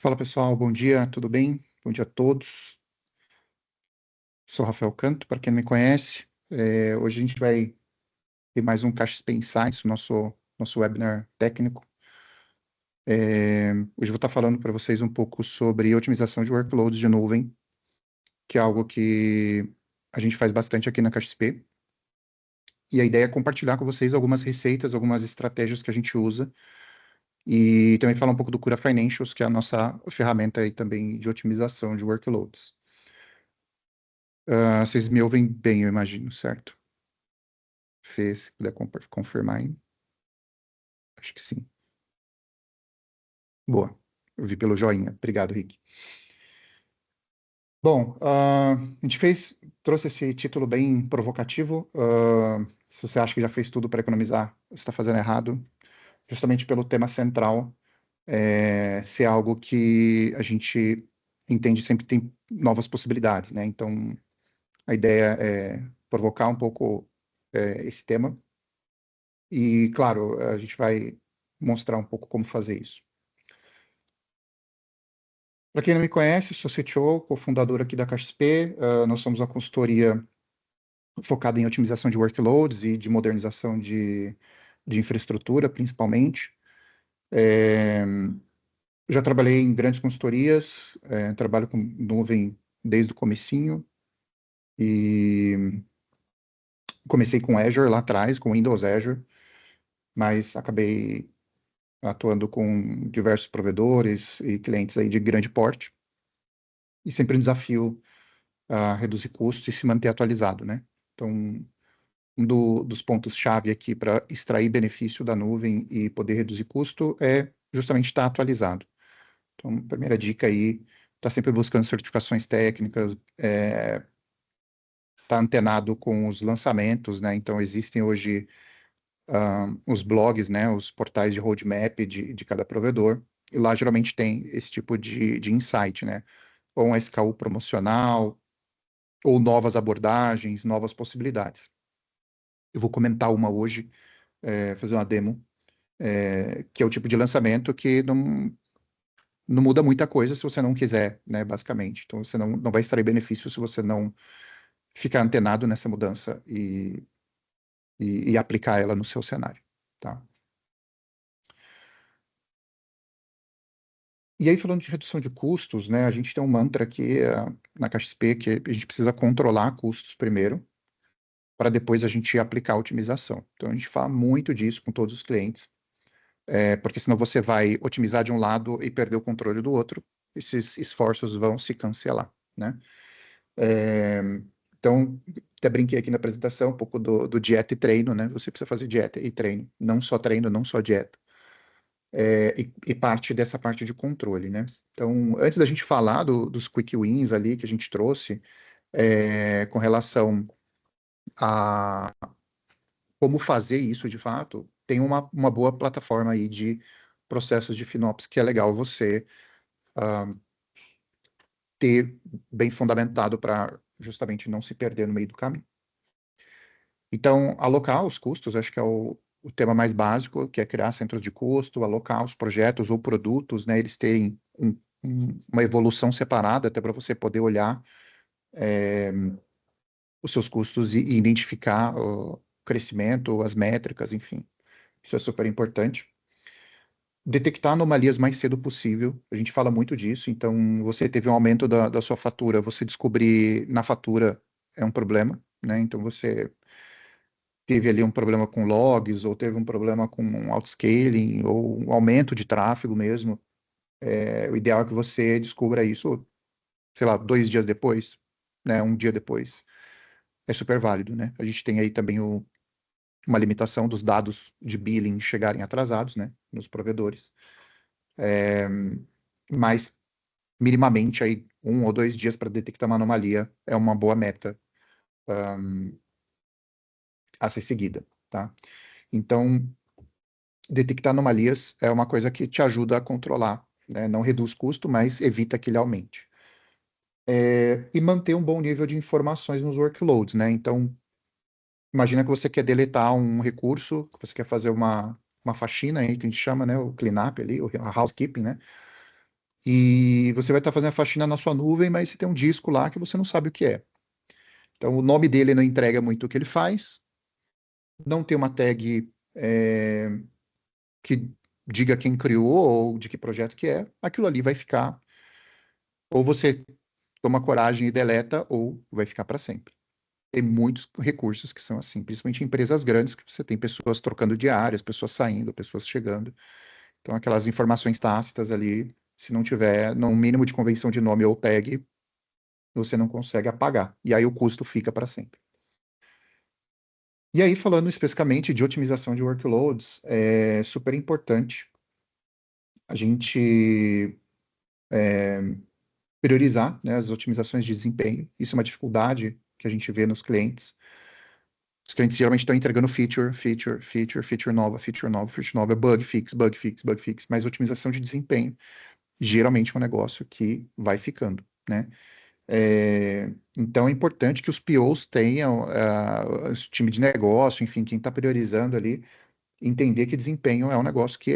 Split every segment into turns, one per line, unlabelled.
Fala pessoal, bom dia, tudo bem? Bom dia a todos. Sou Rafael Canto, para quem não me conhece. Hoje a gente vai ter mais um CaixaSP Insights, nosso webinar técnico. Hoje eu vou estar falando para vocês um pouco sobre otimização de workloads de nuvem, que é algo que a gente faz bastante aqui na CaixaSP. E a ideia é compartilhar com vocês algumas receitas, algumas estratégias que a gente usa, e também falar um pouco do Cura Financials, que é a nossa ferramenta aí também de otimização de workloads. Vocês me ouvem bem, eu imagino, certo? Fê, se puder confirmar aí. Acho que sim. Boa. Eu vi pelo joinha. Obrigado, Rick. Bom, a gente trouxe esse título bem provocativo. Se você acha que já fez tudo para economizar, você está fazendo errado, justamente pelo tema central ser algo que a gente entende sempre que tem novas possibilidades, né? Então, a ideia é provocar um pouco esse tema e, claro, a gente vai mostrar um pouco como fazer isso. Para quem não me conhece, sou CTO, cofundador aqui da CaixaSP. Nós somos uma consultoria focada em otimização de workloads e de modernização de infraestrutura, principalmente. Já trabalhei em grandes consultorias, trabalho com nuvem desde o comecinho e comecei com Azure lá atrás, com Windows Azure, mas acabei atuando com diversos provedores e clientes aí de grande porte. E sempre um desafio a reduzir custo e se manter atualizado, né? Então, dos pontos-chave aqui para extrair benefício da nuvem e poder reduzir custo é justamente estar atualizado. Então, primeira dica aí, está sempre buscando certificações técnicas, tá antenado com os lançamentos, né? Então, existem hoje os blogs, né? Os portais de roadmap de cada provedor, e lá geralmente tem esse tipo de insight, né? Ou um SKU promocional, ou novas abordagens, novas possibilidades. Eu vou comentar uma hoje, fazer uma demo, que é o tipo de lançamento que não muda muita coisa se você não quiser, né, basicamente. Então, você não vai extrair benefício se você não ficar antenado nessa mudança e aplicar ela no seu cenário, tá? E aí, falando de redução de custos, né, a gente tem um mantra aqui na CaixaSP que a gente precisa controlar custos primeiro, para depois a gente aplicar a otimização. Então, a gente fala muito disso com todos os clientes, porque senão você vai otimizar de um lado e perder o controle do outro, esses esforços vão se cancelar, né? Então, até brinquei aqui na apresentação um pouco do dieta e treino, né? Você precisa fazer dieta e treino, não só dieta. E parte dessa parte de controle, né? Então, antes da gente falar dos quick wins ali que a gente trouxe, com relação a como fazer isso de fato, tem uma boa plataforma aí de processos de FinOps que é legal você ter bem fundamentado para justamente não se perder no meio do caminho. Então, alocar os custos, acho que é o tema mais básico, que é criar centros de custo, alocar os projetos ou produtos, né, eles terem uma evolução separada, até para você poder olhar os seus custos e identificar o crescimento, as métricas, enfim. Isso é super importante. Detectar anomalias mais cedo possível, a gente fala muito disso, então você teve um aumento da sua fatura, você descobrir na fatura é um problema, né? Então você teve ali um problema com logs, ou teve um problema com um outscaling, ou um aumento de tráfego mesmo, o ideal é que você descubra isso, sei lá, 2 dias depois, né? Um dia depois. É super válido, né? A gente tem aí também uma limitação dos dados de billing chegarem atrasados, né? Nos provedores. Mas minimamente aí 1 ou 2 dias para detectar uma anomalia é uma boa meta a ser seguida, tá? Então, detectar anomalias é uma coisa que te ajuda a controlar, né? Não reduz custo, mas evita que ele aumente. E manter um bom nível de informações nos workloads, né? Então, imagina que você quer deletar um recurso, que você quer fazer uma faxina aí, que a gente chama, né? O cleanup ali, o housekeeping, né? e você vai estar fazendo a faxina na sua nuvem, mas você tem um disco lá que você não sabe o que é. Então, o nome dele não entrega muito o que ele faz, não tem uma tag que diga quem criou ou de que projeto que é, aquilo ali vai ficar, ou você toma coragem e deleta, ou vai ficar para sempre. Tem muitos recursos que são assim, principalmente em empresas grandes, que você tem pessoas trocando de áreas, pessoas saindo, pessoas chegando. Então, aquelas informações tácitas ali, se não tiver no mínimo de convenção de nome ou tag, você não consegue apagar. E aí o custo fica para sempre. E aí, falando especificamente de otimização de workloads, é super importante a gente priorizar, né, as otimizações de desempenho. Isso é uma dificuldade que a gente vê nos clientes. Os clientes geralmente estão entregando feature nova, feature nova, feature nova, bug fix, bug fix, bug fix, mas otimização de desempenho geralmente é um negócio que vai ficando, né? Então é importante que os POs tenham, o time de negócio, enfim, quem está priorizando ali, entender que desempenho é um negócio que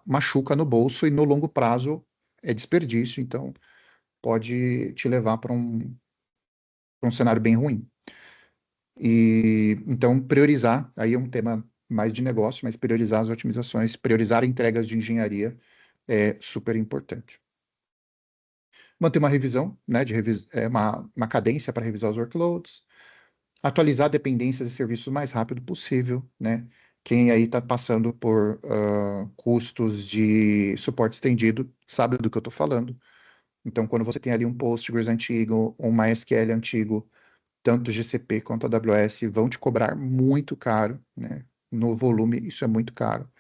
machuca no bolso e no longo prazo é desperdício, então pode te levar para um cenário bem ruim. E então priorizar, aí é um tema mais de negócio, mas priorizar as otimizações, priorizar entregas de engenharia é super importante. Manter uma revisão, né, uma cadência para revisar os workloads, atualizar dependências e serviços o mais rápido possível, né? Quem aí está passando por custos de suporte estendido sabe do que eu estou falando. Então, quando você tem ali um Postgres antigo, um MySQL antigo, tanto GCP quanto a AWS vão te cobrar muito caro, né? No volume, isso é muito caro.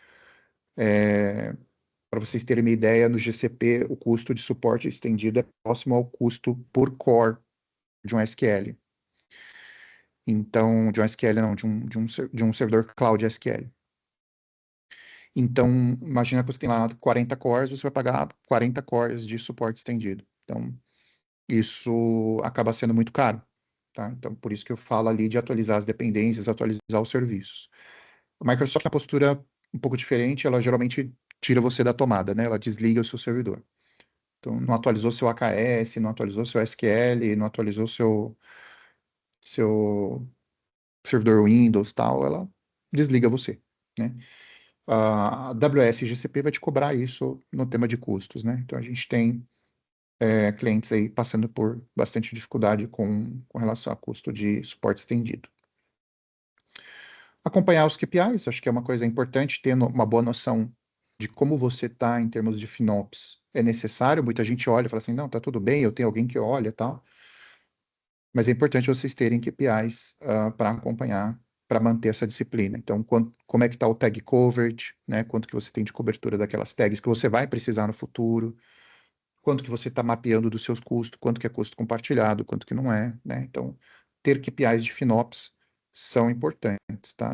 Para vocês terem uma ideia, no GCP, o custo de suporte estendido é próximo ao custo por core de um SQL. Então, de um SQL não, de um servidor cloud SQL. Então, imagina que você tem lá 40 cores, você vai pagar 40 cores de suporte estendido. Então, isso acaba sendo muito caro, tá? Então, por isso que eu falo ali de atualizar as dependências, atualizar os serviços. A Microsoft tem uma postura um pouco diferente, ela geralmente tira você da tomada, né? Ela desliga o seu servidor. Então, não atualizou seu AKS, não atualizou seu SQL, não atualizou seu servidor Windows, tal, ela desliga você, né? A AWS e GCP vai te cobrar isso no tema de custos, né? Então, a gente tem clientes aí passando por bastante dificuldade com relação a custo de suporte estendido. Acompanhar os KPIs, acho que é uma coisa importante, ter uma boa noção de como você está em termos de FinOps. É necessário, muita gente olha e fala assim, não, tá tudo bem, eu tenho alguém que olha e tal. Mas é importante vocês terem KPIs para acompanhar, para manter essa disciplina. Então, como é que está o tag coverage, né? Quanto que você tem de cobertura daquelas tags que você vai precisar no futuro, quanto que você está mapeando dos seus custos, quanto que é custo compartilhado, quanto que não é, né? Então, ter KPIs de FinOps são importantes, tá?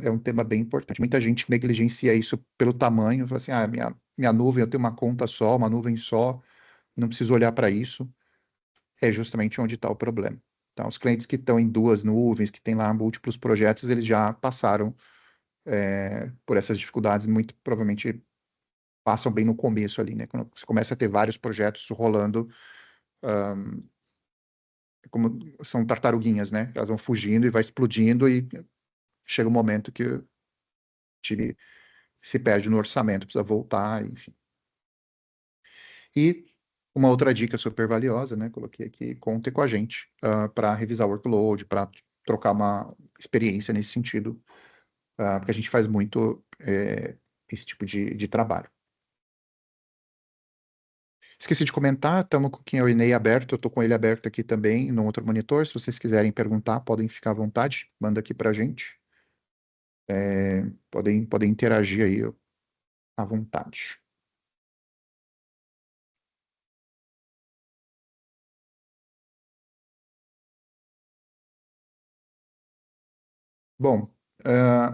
É um tema bem importante. Muita gente negligencia isso pelo tamanho, fala assim, minha nuvem, eu tenho uma conta só, uma nuvem só, não preciso olhar para isso. É justamente onde está o problema. Então, os clientes que estão em duas nuvens, que têm lá múltiplos projetos, eles já passaram por essas dificuldades, muito provavelmente passam bem no começo ali, né? Quando você começa a ter vários projetos rolando, como são tartaruguinhas, né? Elas vão fugindo e vai explodindo e chega um momento que o time se perde no orçamento, precisa voltar, enfim. E uma outra dica super valiosa, né? Coloquei aqui, conte com a gente para revisar o workload, para trocar uma experiência nesse sentido, porque a gente faz muito esse tipo de trabalho. Esqueci de comentar, estamos com o Q&A aberto, eu estou com ele aberto aqui também no outro monitor. Se vocês quiserem perguntar, podem ficar à vontade, manda aqui para a gente. Podem interagir aí à vontade. Bom,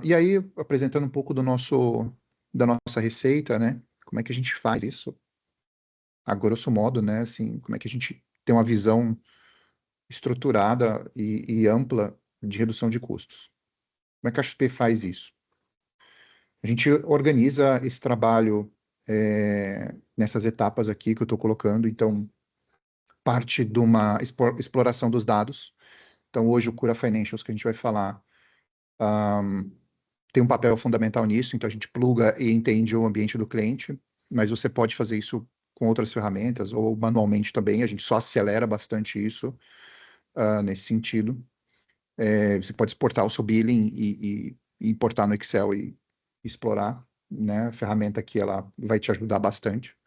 e aí, apresentando um pouco da nossa receita, né? Como é que a gente faz isso? A grosso modo, né? Assim, como é que a gente tem uma visão estruturada e ampla de redução de custos? Como é que a XP faz isso? A gente organiza esse trabalho nessas etapas aqui que eu estou colocando. Então, parte de uma exploração dos dados. Então, hoje o Cura Financials que a gente vai falar tem um papel fundamental nisso. Então, a gente pluga e entende o ambiente do cliente, mas você pode fazer isso com outras ferramentas ou manualmente também. A gente só acelera bastante isso nesse sentido. Você pode exportar o seu billing e importar no Excel e explorar, né? A ferramenta aqui ela vai te ajudar bastante.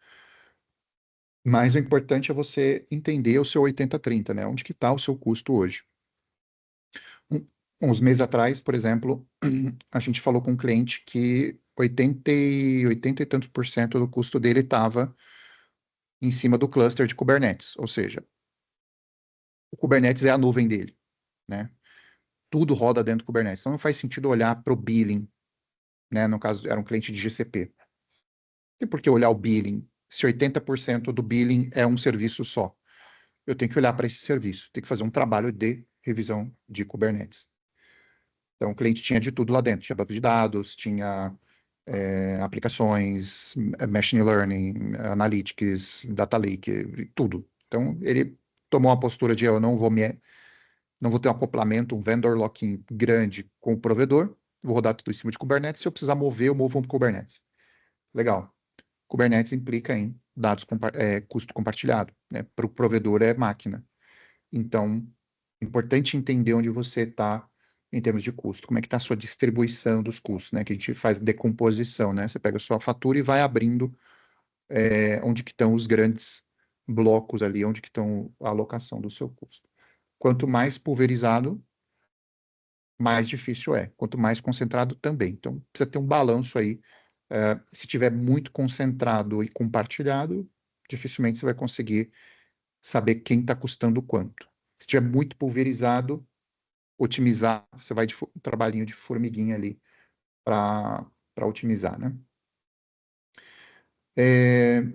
Mas o importante é você entender o seu 80/30, né? Onde que está o seu custo hoje? Uns meses atrás, por exemplo, a gente falou com um cliente que 80 e tantos por cento do custo dele estava em cima do cluster de Kubernetes, ou seja, o Kubernetes é a nuvem dele, né? Tudo roda dentro do Kubernetes. Então não faz sentido olhar para o billing, né? No caso, era um cliente de GCP. Não tem por que olhar o billing, se 80% do billing é um serviço só. Eu tenho que olhar para esse serviço, tenho que fazer um trabalho de revisão de Kubernetes. Então, o cliente tinha de tudo lá dentro. Tinha banco de dados, tinha aplicações, machine learning, analytics, data lake, tudo. Então, ele tomou uma postura de eu não vou ter um acoplamento, um vendor lock-in grande com o provedor, vou rodar tudo em cima de Kubernetes. Se eu precisar mover, eu movo para Kubernetes. Legal. Kubernetes implica em dados custo compartilhado, né? Para o provedor é máquina. Então, é importante entender onde você está em termos de custo, como é que está a sua distribuição dos custos, né? Que a gente faz decomposição, né? Você pega a sua fatura e vai abrindo onde que estão os grandes blocos ali, onde que estão a alocação do seu custo. Quanto mais pulverizado, mais difícil é. Quanto mais concentrado, também. Então, precisa ter um balanço aí. Se tiver muito concentrado e compartilhado, dificilmente você vai conseguir saber quem está custando quanto. Se tiver muito pulverizado, otimizar, você vai de um trabalhinho de formiguinha ali para otimizar, né?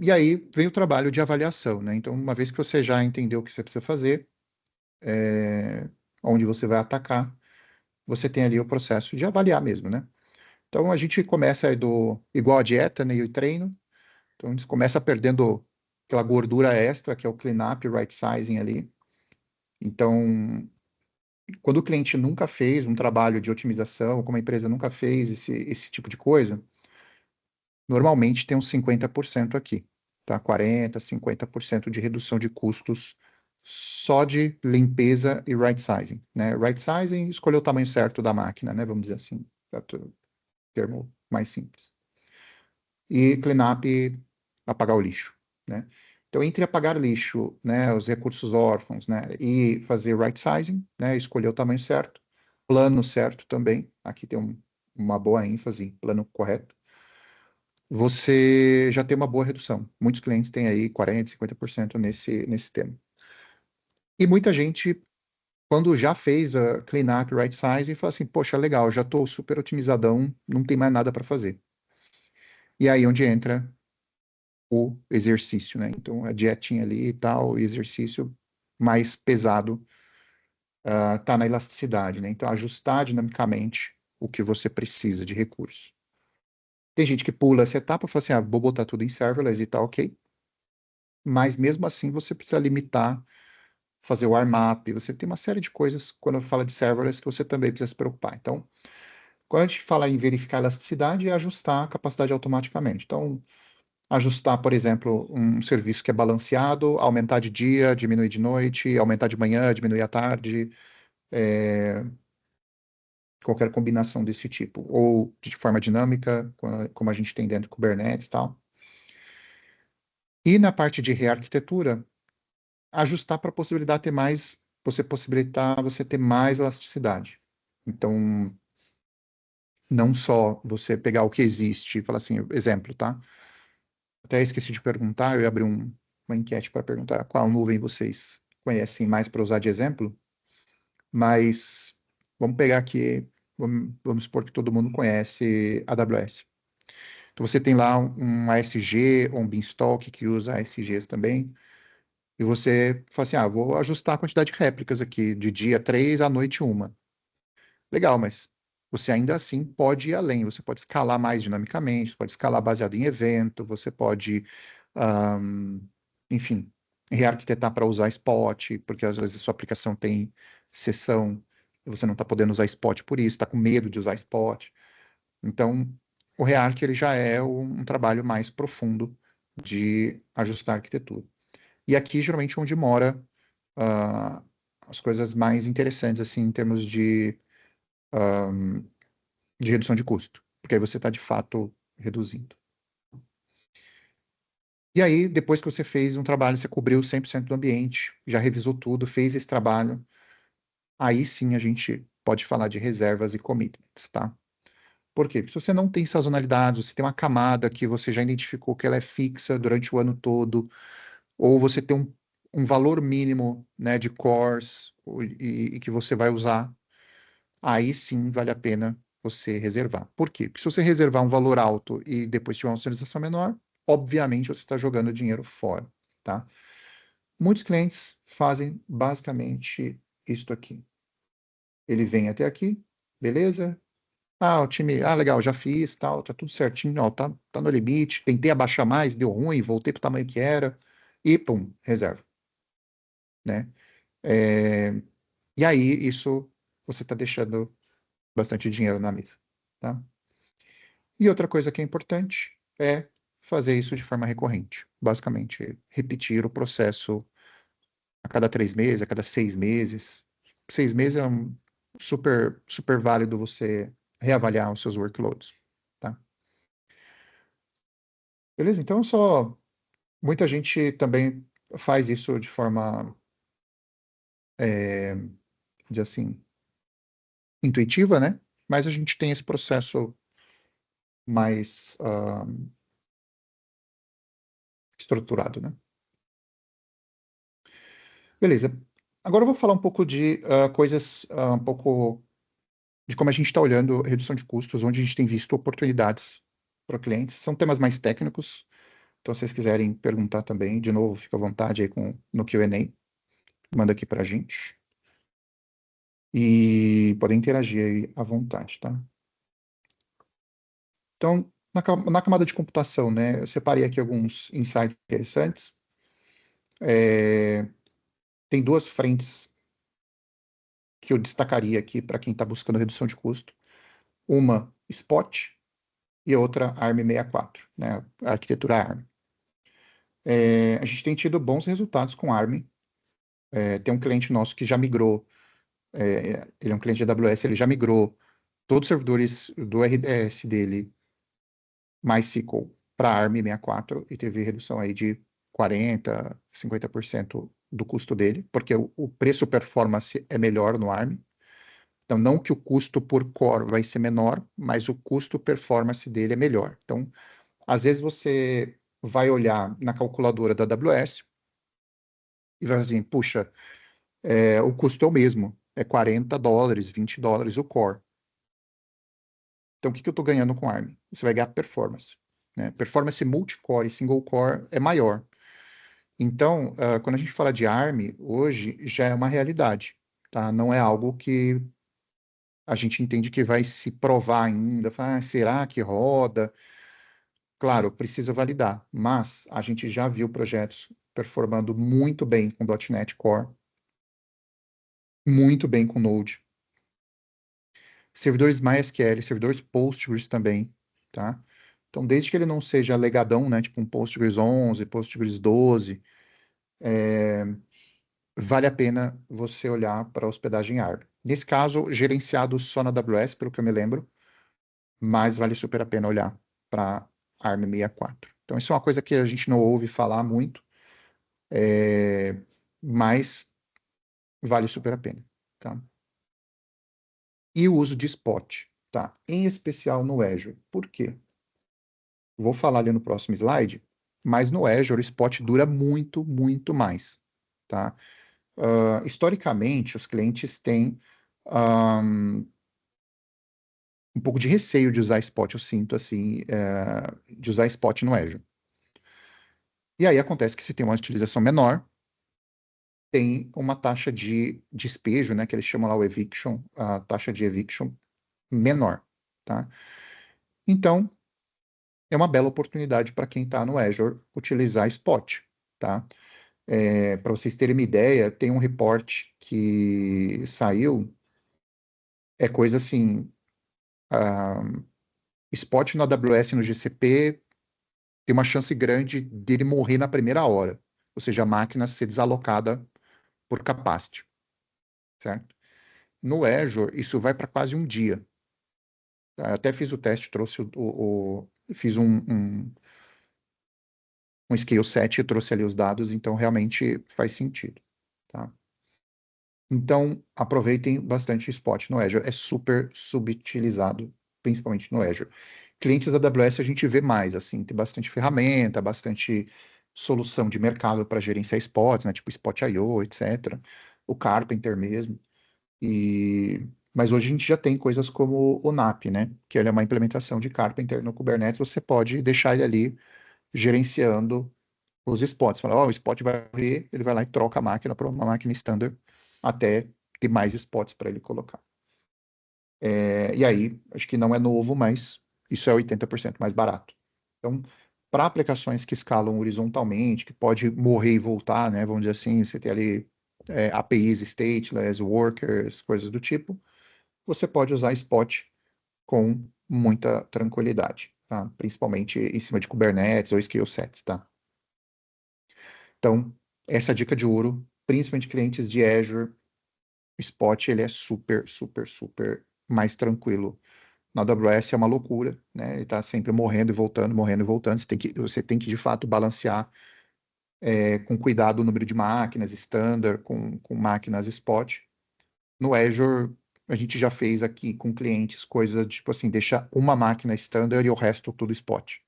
E aí vem o trabalho de avaliação, né? Então, uma vez que você já entendeu o que você precisa fazer, onde você vai atacar, você tem ali o processo de avaliar mesmo, né? Então, a gente começa igual a dieta, né, e o treino. Então, a gente começa perdendo aquela gordura extra, que é o cleanup, right sizing ali. Então, quando o cliente nunca fez um trabalho de otimização, como a empresa nunca fez esse tipo de coisa, normalmente tem uns 50% aqui, tá? 40%, 50% de redução de custos só de limpeza e right sizing, né? Right sizing, escolher o tamanho certo da máquina, né? Vamos dizer assim, termo mais simples. E cleanup, apagar o lixo, né? Então, entre apagar lixo, né, os recursos órfãos, né, e fazer right sizing, né, escolher o tamanho certo, plano certo também, aqui tem uma boa ênfase, plano correto, você já tem uma boa redução. Muitos clientes têm aí 40%, 50% nesse tema. E muita gente, quando já fez a cleanup, right sizing, fala assim, poxa, legal, já estou super otimizadão, não tem mais nada para fazer. E aí onde entra o exercício, né? Então, a dietinha ali e tal, o exercício mais pesado tá na elasticidade, né? Então, ajustar dinamicamente o que você precisa de recurso. Tem gente que pula essa etapa e fala assim, vou botar tudo em serverless e tá ok. Mas, mesmo assim, você precisa limitar, fazer o warm-up, você tem uma série de coisas, quando fala de serverless, que você também precisa se preocupar. Então, quando a gente fala em verificar a elasticidade, é ajustar a capacidade automaticamente. Então, ajustar, por exemplo, um serviço que é balanceado, aumentar de dia, diminuir de noite, aumentar de manhã, diminuir à tarde, qualquer combinação desse tipo, ou de forma dinâmica, como a gente tem dentro do Kubernetes e tal. E na parte de rearquitetura, ajustar para possibilitar ter mais, você ter mais elasticidade. Então, não só você pegar o que existe e falar assim, exemplo, tá? Até esqueci de perguntar, eu ia abrir uma enquete para perguntar qual nuvem vocês conhecem mais para usar de exemplo, mas vamos pegar aqui, vamos supor que todo mundo conhece AWS. Então você tem lá um ASG ou um Beanstalk que usa ASGs também, e você fala assim, vou ajustar a quantidade de réplicas aqui, de dia 3 à noite 1. Legal, mas você ainda assim pode ir além, você pode escalar mais dinamicamente, pode escalar baseado em evento, você pode, ahm, enfim, rearquitetar para usar spot, porque às vezes a sua aplicação tem sessão e você não está podendo usar spot por isso, está com medo de usar spot. Então, o Rearc ele já é um trabalho mais profundo de ajustar a arquitetura. E aqui, geralmente, onde mora ah, as coisas mais interessantes, assim, em termos de redução de custo, porque aí você está, de fato, reduzindo. E aí, depois que você fez um trabalho, você cobriu 100% do ambiente, já revisou tudo, fez esse trabalho, aí sim a gente pode falar de reservas e commitments, tá? Por quê? Porque se você não tem sazonalidade, você tem uma camada que você já identificou que ela é fixa durante o ano todo, ou você tem um valor mínimo, né, de cores e que você vai usar, aí sim vale a pena você reservar. Por quê? Porque se você reservar um valor alto e depois tiver uma utilização menor, obviamente você está jogando dinheiro fora, tá? Muitos clientes fazem basicamente isto aqui. Ele vem até aqui, beleza? Ah, o time, legal, já fiz, tal, tá tudo certinho, ó, tá no limite. Tentei abaixar mais, deu ruim, voltei pro tamanho que era e pum, reserva, né? É, e aí, isso você está deixando bastante dinheiro na mesa, tá? E outra coisa que é importante é fazer isso de forma recorrente. Basicamente, repetir o processo a cada 3 meses, a cada 6 meses. 6 meses é super, super válido você reavaliar os seus workloads, tá? Beleza? Então, muita gente também faz isso de forma, de assim, intuitiva, né? Mas a gente tem esse processo mais estruturado, né? Beleza. Agora eu vou falar um pouco de coisas, um pouco de como a gente está olhando redução de custos, onde a gente tem visto oportunidades para clientes. São temas mais técnicos, então se vocês quiserem perguntar também, de novo, fica à vontade aí no Q&A, manda aqui para a gente. E podem interagir aí à vontade, tá? Então, na camada de computação, né, eu separei aqui alguns insights interessantes. Tem duas frentes que eu destacaria aqui para quem está buscando redução de custo. Uma, Spot, e outra, ARM64, né, a arquitetura ARM. A gente tem tido bons resultados com ARM. Tem um cliente nosso que já migrou, ele é um cliente de AWS, ele já migrou todos os servidores do RDS dele, MySQL, para ARM64 e teve redução aí de 40%, 50% do custo dele, porque o preço performance é melhor no ARM. Então, não que o custo por core vai ser menor, mas o custo performance dele é melhor. Então, às vezes você vai olhar na calculadora da AWS e vai assim, puxa, o custo é o mesmo, é $40, $20 o core. Então, o que eu estou ganhando com ARM? Você vai ganhar performance, né? Performance multi-core e single core é maior. Então, quando a gente fala de ARM, hoje já é uma realidade, tá? Não é algo que a gente entende que vai se provar ainda. Fala, será que roda? Claro, precisa validar, mas a gente já viu projetos performando muito bem com .NET Core, muito bem com Node, servidores MySQL, servidores Postgres também, tá? Então, desde que ele não seja legadão, né, tipo um Postgres 11, Postgres 12, vale a pena você olhar para a hospedagem ARM. Nesse caso, gerenciado só na AWS, pelo que eu me lembro, mas vale super a pena olhar para ARM64. Então, isso é uma coisa que a gente não ouve falar muito, mas vale super a pena, tá? E o uso de Spot, tá? Em especial no Azure. Por quê? Vou falar ali no próximo slide, mas no Azure o Spot dura muito, muito mais, tá? Historicamente, os clientes têm um pouco de receio de usar Spot, eu sinto assim, de usar Spot no Azure. E aí acontece que se tem uma utilização menor, tem uma taxa de despejo, né, que eles chamam lá o eviction, a taxa de eviction menor, tá? Então, é uma bela oportunidade para quem está no Azure utilizar Spot, tá? Para vocês terem uma ideia, tem um report que saiu, é coisa assim, Spot no AWS no GCP tem uma chance grande dele morrer na primeira hora, ou seja, a máquina ser desalocada por capacity, certo? No Azure, isso vai para quase um dia. Eu até fiz o teste, trouxe fiz um scale set e trouxe ali os dados, então realmente faz sentido, tá? Então, aproveitem bastante o Spot no Azure, é super subutilizado, principalmente no Azure. Clientes da AWS a gente vê mais, assim, tem bastante ferramenta, bastante solução de mercado para gerenciar spots, né, tipo Spot.io, etc. O Carpenter mesmo. Mas hoje a gente já tem coisas como o NAP, né, que ele é uma implementação de Carpenter no Kubernetes, você pode deixar ele ali gerenciando os spots. Fala, ó, o spot vai morrer, ele vai lá e troca a máquina para uma máquina standard até ter mais spots para ele colocar. E aí, acho que não é novo, mas isso é 80% mais barato. Então, para aplicações que escalam horizontalmente, que pode morrer e voltar, né? Vamos dizer assim, você tem ali APIs, stateless, workers, coisas do tipo, você pode usar Spot com muita tranquilidade, tá? Principalmente em cima de Kubernetes ou skill sets, tá? Então, essa é a dica de ouro, principalmente clientes de Azure, o Spot ele é super, super, super mais tranquilo. Na AWS é uma loucura, né? Ele está sempre morrendo e voltando, morrendo e voltando. Você tem que de fato balancear com cuidado o número de máquinas standard com máquinas Spot. No Azure, a gente já fez aqui com clientes coisas tipo assim, deixa uma máquina standard e o resto tudo Spot.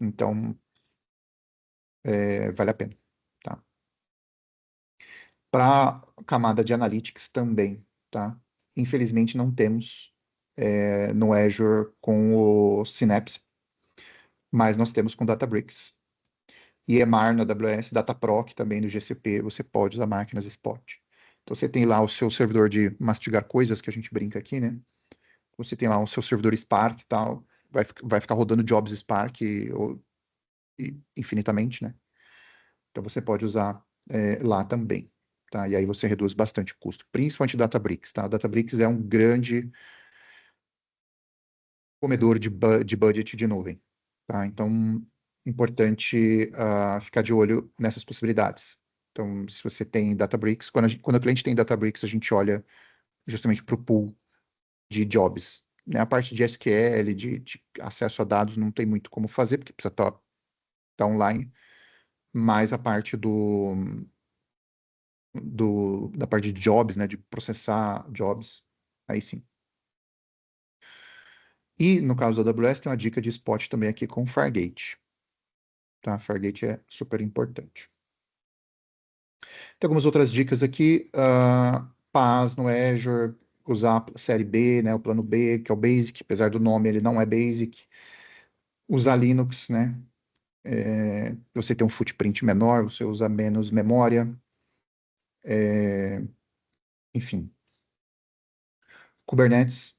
Então, vale a pena, tá? Para a camada de analytics também, tá? Infelizmente não temos no Azure com o Synapse, mas nós temos com Databricks. E EMR na AWS, Dataproc também no GCP, você pode usar máquinas Spot. Então você tem lá o seu servidor de mastigar coisas, que a gente brinca aqui, né? Você tem lá o seu servidor Spark e tal, vai ficar rodando jobs Spark infinitamente, né? Então você pode usar lá também, tá? E aí você reduz bastante o custo, principalmente Databricks, tá? Databricks é um grande comedor de budget de nuvem, tá? Então, importante ficar de olho nessas possibilidades. Então, se você tem Databricks, quando o cliente tem Databricks, a gente olha justamente para o pool de jobs, né? A parte de SQL, de acesso a dados, não tem muito como fazer, porque precisa estar online, mas a parte da parte de jobs, né, de processar jobs, aí sim. E no caso da AWS tem uma dica de spot também aqui com Fargate, tá? Fargate é super importante. Tem algumas outras dicas aqui, PaaS no Azure, usar a série B, né, o plano B, que é o Basic, apesar do nome ele não é Basic. Usar Linux, né, você tem um footprint menor, você usa menos memória, enfim. Kubernetes,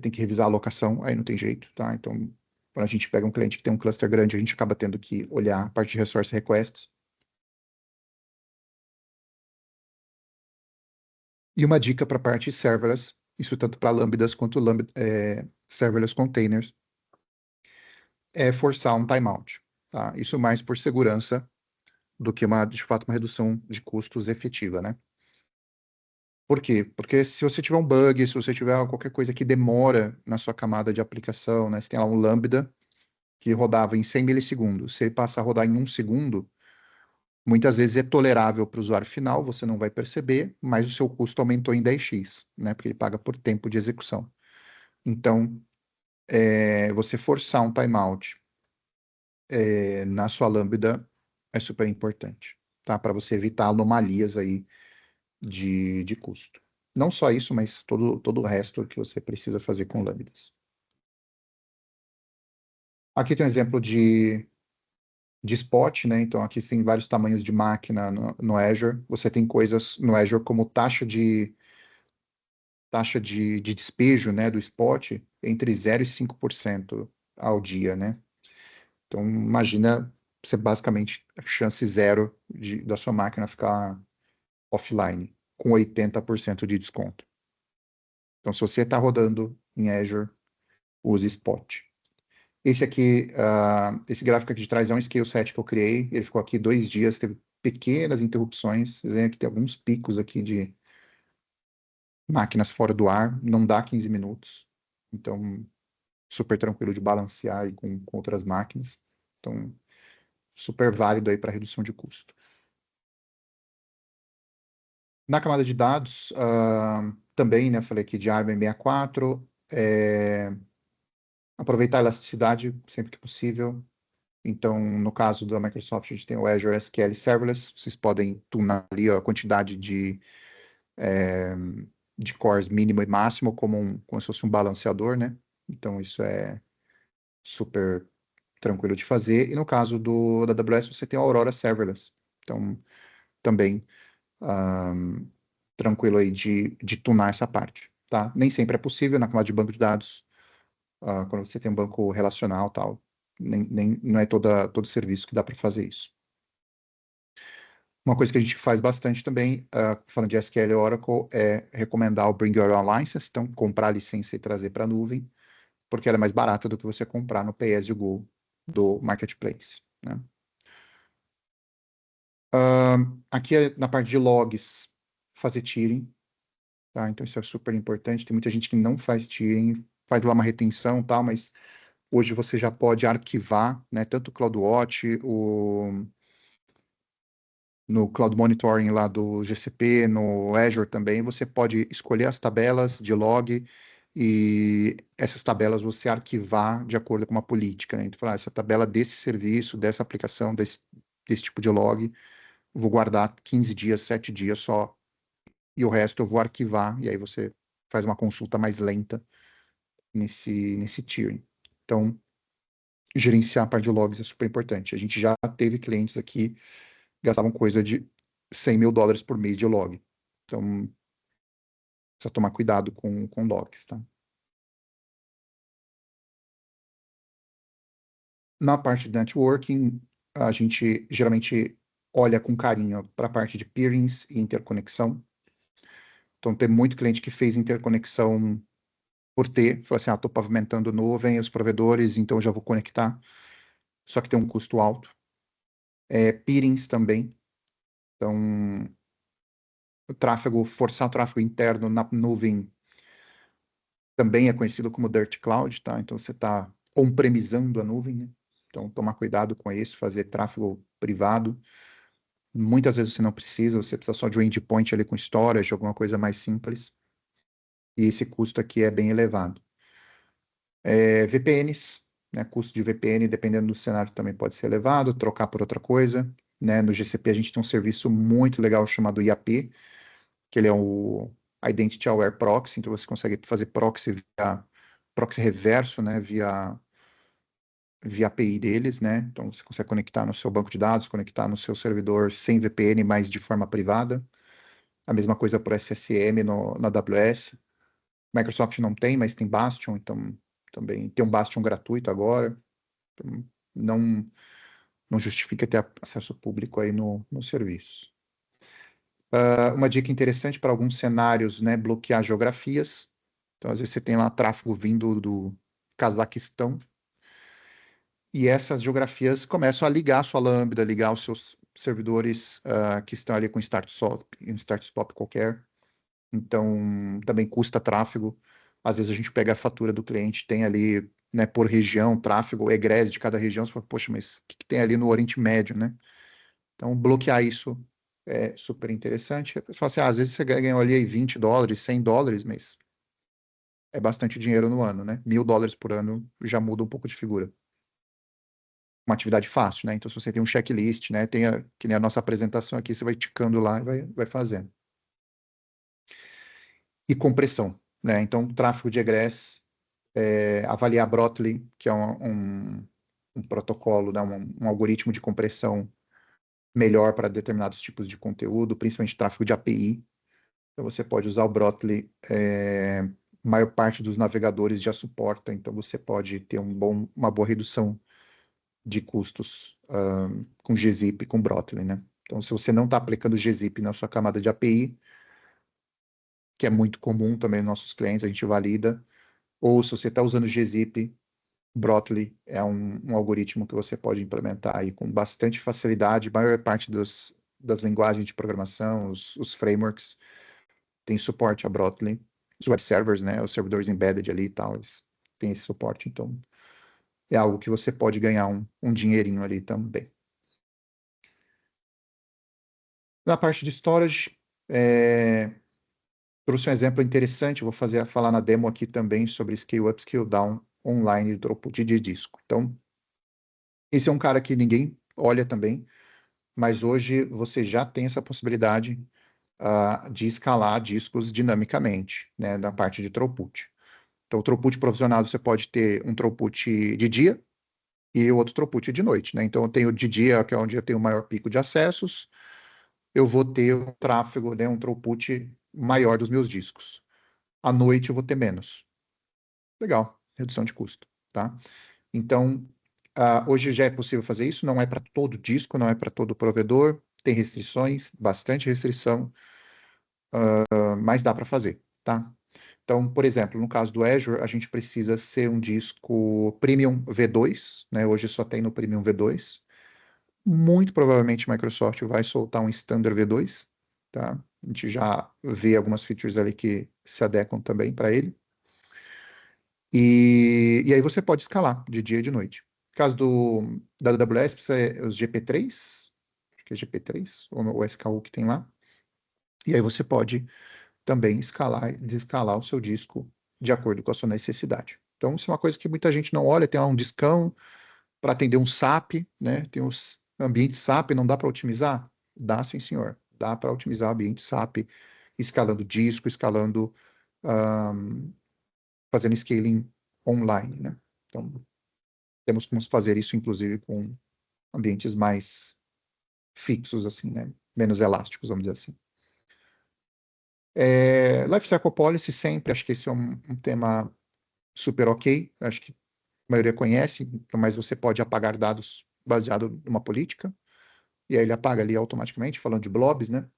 tem que revisar a alocação, aí não tem jeito, tá? Então, quando a gente pega um cliente que tem um cluster grande, a gente acaba tendo que olhar a parte de resource requests. E uma dica para a parte serverless, isso tanto para lambdas quanto serverless containers, é forçar um timeout, tá? Isso mais por segurança do que de fato uma redução de custos efetiva, né? Por quê? Porque se você tiver um bug, se você tiver qualquer coisa que demora na sua camada de aplicação, né? Você tem lá um lambda que rodava em 100 milissegundos. Se ele passar a rodar em 1 segundo, muitas vezes é tolerável para o usuário final, você não vai perceber, mas o seu custo aumentou em 10x, né? Porque ele paga por tempo de execução. Então, você forçar um timeout na sua Lambda é super importante, tá? Para você evitar anomalias aí de custo. Não só isso, mas todo o resto que você precisa fazer com Lambdas. Aqui tem um exemplo de spot, né? Então aqui tem vários tamanhos de máquina no Azure. Você tem coisas no Azure como taxa taxa de despejo, né, do spot entre 0 e 5% ao dia, né? Então, imagina você basicamente a chance zero da sua máquina ficar offline, com 80% de desconto. Então, se você está rodando em Azure, use Spot. Esse aqui, esse gráfico aqui de trás é um scale set que eu criei. Ele ficou aqui 2 dias, teve pequenas interrupções. Vocês veem que tem alguns picos aqui de máquinas fora do ar. Não dá 15 minutos. Então, super tranquilo de balancear aí com outras máquinas. Então, super válido aí para redução de custo. Na camada de dados, também, né, falei aqui de ARM 64, aproveitar a elasticidade sempre que possível. Então, no caso da Microsoft, a gente tem o Azure SQL Serverless, vocês podem tunar ali a quantidade de cores mínimo e máximo como se fosse um balanceador, né? Então, isso é super tranquilo de fazer. E no caso da AWS, você tem o Aurora Serverless. Então, também tranquilo aí de tunar essa parte, tá? Nem sempre é possível na camada de banco de dados, quando você tem um banco relacional tal, não é todo serviço que dá para fazer isso. Uma coisa que a gente faz bastante também, falando de SQL e Oracle, é recomendar o Bring Your Own License, então comprar a licença e trazer para a nuvem, porque ela é mais barata do que você comprar no Pay As You Go do Marketplace, né? Aqui na parte de logs, fazer tiering, tá? Então isso é super importante. Tem muita gente que não faz tiering, faz lá uma retenção, tal, mas hoje você já pode arquivar, né? Tanto o CloudWatch, no Cloud Monitoring lá do GCP, no Azure também, você pode escolher as tabelas de log e essas tabelas você arquivar de acordo com uma política, né? Então, falar, essa tabela desse serviço, dessa aplicação, desse tipo de log, vou guardar 15 dias, 7 dias só, e o resto eu vou arquivar, e aí você faz uma consulta mais lenta nesse tiering. Então, gerenciar a parte de logs é super importante. A gente já teve clientes aqui que gastavam coisa de $100.000 por mês de log. Então, precisa tomar cuidado com logs, tá? Na parte de networking, a gente geralmente olha com carinho para a parte de peerings e interconexão. Então, tem muito cliente que fez interconexão por ter, falou assim, estou pavimentando nuvem, os provedores, então já vou conectar, só que tem um custo alto. Peerings também, então, forçar o tráfego interno na nuvem também é conhecido como Dirt Cloud, tá? Então, você está on-premisando a nuvem, né? Então, tomar cuidado com isso, fazer tráfego privado. Muitas vezes você não precisa, você precisa só de um endpoint ali com storage, alguma coisa mais simples. E esse custo aqui é bem elevado. VPNs, né? Custo de VPN, dependendo do cenário, também pode ser elevado, trocar por outra coisa. Né? No GCP a gente tem um serviço muito legal chamado IAP, que ele é o Identity Aware Proxy, então você consegue fazer proxy reverso, né? Via API deles, né? Então você consegue conectar no seu banco de dados, conectar no seu servidor sem VPN, mas de forma privada. A mesma coisa para o SSM na AWS. Microsoft não tem, mas tem Bastion, então também tem um Bastion gratuito agora. Então, não justifica ter acesso público aí nos serviços. Uma dica interessante para alguns cenários, né? Bloquear geografias. Então, às vezes você tem lá tráfego vindo do Cazaquistão, e essas geografias começam a ligar a sua Lambda, ligar os seus servidores que estão ali com start-stop qualquer. Então, também custa tráfego. Às vezes a gente pega a fatura do cliente, tem ali, né, por região, tráfego, egress de cada região, você fala, poxa, mas o que tem ali no Oriente Médio, né? Então, bloquear isso é super interessante. Você fala assim, às vezes você ganha ali $20, $100, mas é bastante dinheiro no ano, né? $1.000 por ano já muda um pouco de figura. Uma atividade fácil, né? Então, se você tem um checklist, né? Que nem a nossa apresentação aqui, você vai ticando lá e vai fazendo. E compressão, né? Então, tráfego de egress, avaliar Brotli, que é um protocolo, né? Um algoritmo de compressão melhor para determinados tipos de conteúdo, principalmente tráfego de API. Então você pode usar o Brotli, a maior parte dos navegadores já suporta, então você pode ter uma boa redução de custos com gzip, com Brotli, né? Então, se você não está aplicando gzip na sua camada de API, que é muito comum também nos nossos clientes, a gente valida, ou se você está usando gzip, Brotli é um algoritmo que você pode implementar aí com bastante facilidade. A maior parte das linguagens de programação, os frameworks, tem suporte a Brotli. Os web servers, né, os servidores embedded ali e tal, eles têm esse suporte. Então, é algo que você pode ganhar um dinheirinho ali também. Na parte de storage, trouxe um exemplo interessante, vou falar na demo aqui também sobre scale up, scale down online de throughput de disco. Então, esse é um cara que ninguém olha também, mas hoje você já tem essa possibilidade de escalar discos dinamicamente, né, na parte de throughput. Então, o throughput provisionado, você pode ter um throughput de dia e o outro throughput de noite, né? Então, eu tenho de dia, que é onde eu tenho o maior pico de acessos, eu vou ter um tráfego, né, um throughput maior dos meus discos. À noite, eu vou ter menos. Legal, redução de custo, tá? Então, hoje já é possível fazer isso, não é para todo disco, não é para todo provedor, tem restrições, bastante restrição, mas dá para fazer, tá? Então, por exemplo, no caso do Azure, a gente precisa ser um disco Premium V2, né? Hoje só tem no Premium V2. Muito provavelmente Microsoft vai soltar um Standard V2, tá? A gente já vê algumas features ali que se adequam também para ele. E aí você pode escalar de dia e de noite. No caso da AWS, precisa os GP3, acho que é GP3, ou o SKU que tem lá. E aí você pode também escalar e desescalar o seu disco de acordo com a sua necessidade. Então, isso é uma coisa que muita gente não olha, tem lá um discão para atender um SAP, né? Tem os ambientes SAP, não dá para otimizar? Dá, sim, senhor. Dá para otimizar o ambiente SAP, escalando disco, escalando, um, fazendo scaling online, né? Então, temos como fazer isso, inclusive, com ambientes mais fixos, assim, né? Menos elásticos, vamos dizer assim. Lifecycle Policy sempre, acho que esse é um tema super ok, acho que a maioria conhece, mas você pode apagar dados baseado numa política, e aí ele apaga ali automaticamente, falando de blobs, né?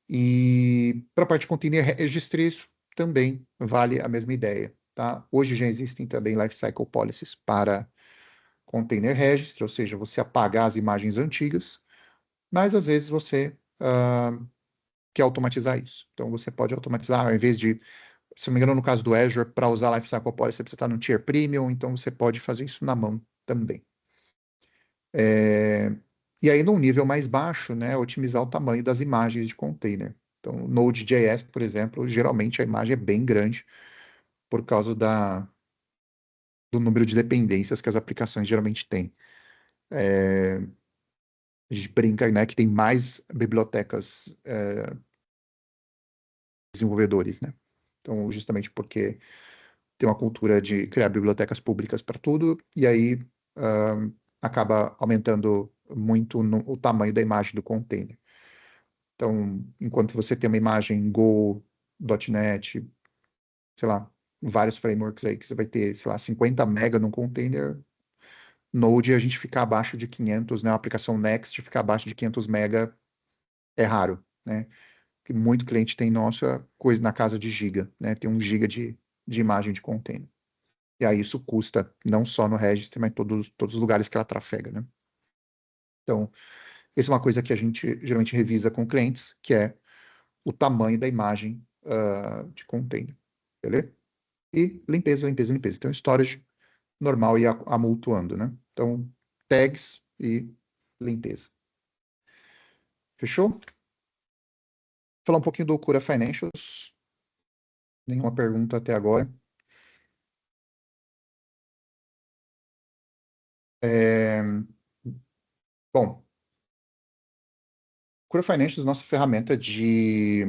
E para a parte de container registries também vale a mesma ideia, tá? Hoje já existem também lifecycle policies para container registry, ou seja, você apagar as imagens antigas, mas às vezes você quer automatizar isso. Então você pode automatizar, ao invés de, se não me engano, no caso do Azure, para usar Lifecycle Policy, você precisa estar no Tier Premium, então você pode fazer isso na mão também. E aí, num nível mais baixo, né, otimizar o tamanho das imagens de container. Então, Node.js, por exemplo, geralmente a imagem é bem grande por causa do número de dependências que as aplicações geralmente têm. A gente brinca, né, que tem mais bibliotecas desenvolvedores, né? Então, justamente porque tem uma cultura de criar bibliotecas públicas para tudo, e aí acaba aumentando muito o tamanho da imagem do container. Então, enquanto você tem uma imagem Go, .NET, sei lá, vários frameworks aí que você vai ter, sei lá, 50 mega num container, Node a gente ficar abaixo de 500, né? A aplicação Next ficar abaixo de 500 mega é raro, né? Porque muito cliente tem nossa coisa na casa de giga, né? Tem 1 giga de imagem de container. E aí isso custa não só no registry, mas em todos os lugares que ela trafega, né? Então, essa é uma coisa que a gente geralmente revisa com clientes, que é o tamanho da imagem de container, beleza? E limpeza, limpeza, limpeza. Então, storage normal e amultuando, né? Então, tags e limpeza. Fechou? Falar um pouquinho do Cura Financials. Nenhuma pergunta até agora. É... Bom, Cura Financials é nossa ferramenta de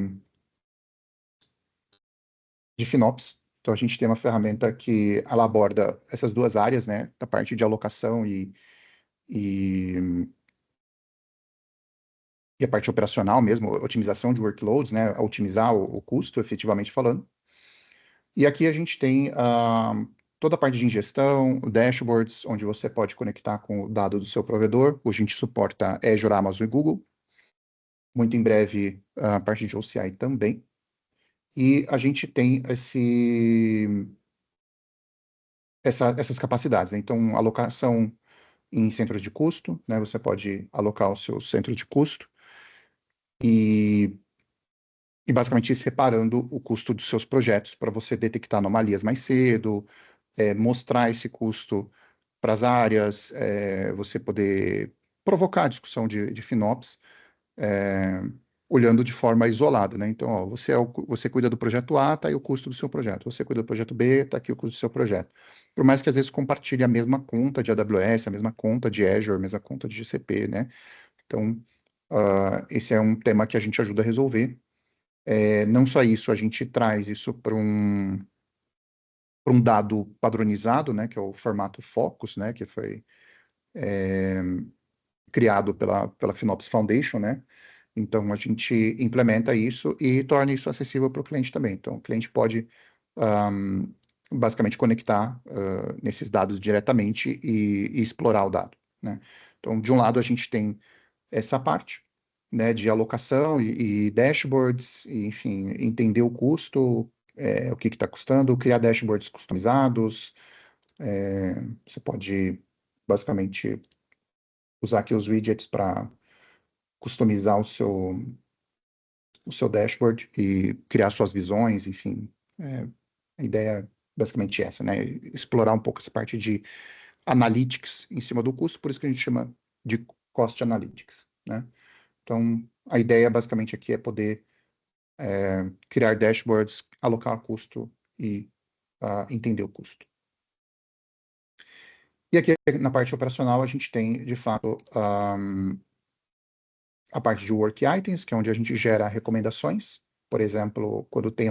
FinOps. Então, a gente tem uma ferramenta que ela aborda essas duas áreas, né? Da parte de alocação e e a parte operacional mesmo, otimização de workloads, né, otimizar o custo, efetivamente falando. E aqui a gente tem toda a parte de ingestão, dashboards, onde você pode conectar com o dado do seu provedor. Hoje a gente suporta Azure, Amazon e Google. Muito em breve a parte de OCI também. E a gente tem essas capacidades, né? Então, alocação em centros de custo, né? Você pode alocar o seu centro de custo e, e basicamente ir separando o custo dos seus projetos para você detectar anomalias mais cedo, mostrar esse custo para as áreas, você poder provocar a discussão de FinOps, é, olhando de forma isolada, né? Então, ó, você cuida do projeto A, tá aí o custo do seu projeto. Você cuida do projeto B, tá aqui o custo do seu projeto. Por mais que às vezes compartilhe a mesma conta de AWS, a mesma conta de Azure, a mesma conta de GCP, né? Então, esse é um tema que a gente ajuda a resolver. Não só isso, a gente traz isso para um dado padronizado, né, que é o formato Focus, né, que foi criado pela FinOps Foundation, né? Então a gente implementa isso e torna isso acessível para o cliente também. Então o cliente pode basicamente conectar nesses dados diretamente e explorar o dado, né? Então de um lado a gente tem essa parte, né, de alocação e dashboards, e, enfim, entender o custo, o que está custando, criar dashboards customizados. Você pode basicamente usar aqui os widgets para customizar o seu dashboard e criar suas visões, enfim. A ideia é basicamente essa, né? Explorar um pouco essa parte de analytics em cima do custo, por isso que a gente chama de cost analytics, né? Então, a ideia basicamente aqui é poder criar dashboards, alocar custo e entender o custo. E aqui na parte operacional a gente tem, de fato, a parte de work items, que é onde a gente gera recomendações. Por exemplo, quando tem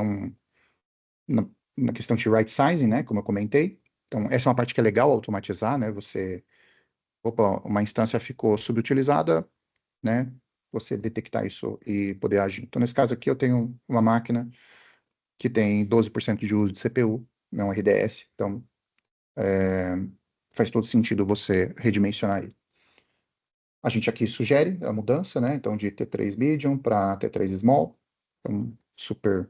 na, na questão de right sizing, né, como eu comentei. Então, essa é uma parte que é legal automatizar, né? Uma instância ficou subutilizada, né? Você detectar isso e poder agir. Então, nesse caso aqui, eu tenho uma máquina que tem 12% de uso de CPU, não RDS. Então, faz todo sentido você redimensionar ele. A gente aqui sugere a mudança, né? Então, de T3 Medium para T3 Small. Então, super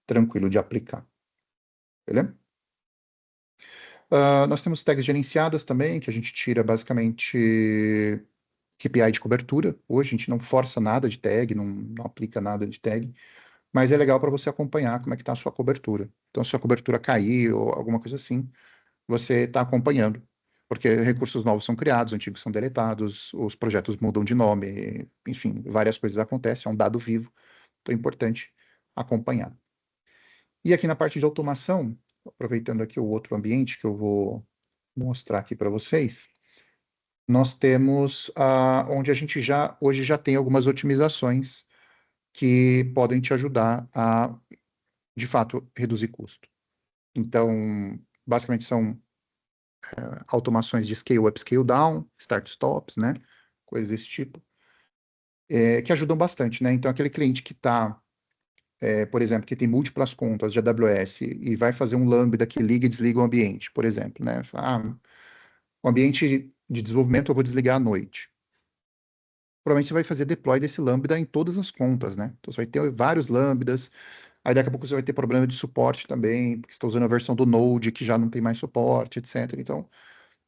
tranquilo de aplicar. Beleza? Nós temos tags gerenciadas também, que a gente tira basicamente KPI de cobertura. Hoje a gente não força nada de tag, não aplica nada de tag, mas é legal para você acompanhar como é que está a sua cobertura. Então, se a cobertura cair ou alguma coisa assim, você está acompanhando, porque recursos novos são criados, antigos são deletados, os projetos mudam de nome, enfim, várias coisas acontecem, é um dado vivo, então é importante acompanhar. E aqui na parte de automação, aproveitando aqui o outro ambiente que eu vou mostrar aqui para vocês, nós temos onde a gente hoje já tem algumas otimizações que podem te ajudar a, de fato, reduzir custo. Então, basicamente são automações de scale up, scale down, start stops, né? Coisas desse tipo, que ajudam bastante, né? Então, aquele cliente que está, por exemplo, que tem múltiplas contas de AWS e vai fazer um Lambda que liga e desliga o ambiente, por exemplo, né? O ambiente de desenvolvimento eu vou desligar à noite. Provavelmente você vai fazer deploy desse Lambda em todas as contas, né? Então você vai ter vários Lambdas, aí daqui a pouco você vai ter problema de suporte também, porque você está usando a versão do Node que já não tem mais suporte, etc. Então,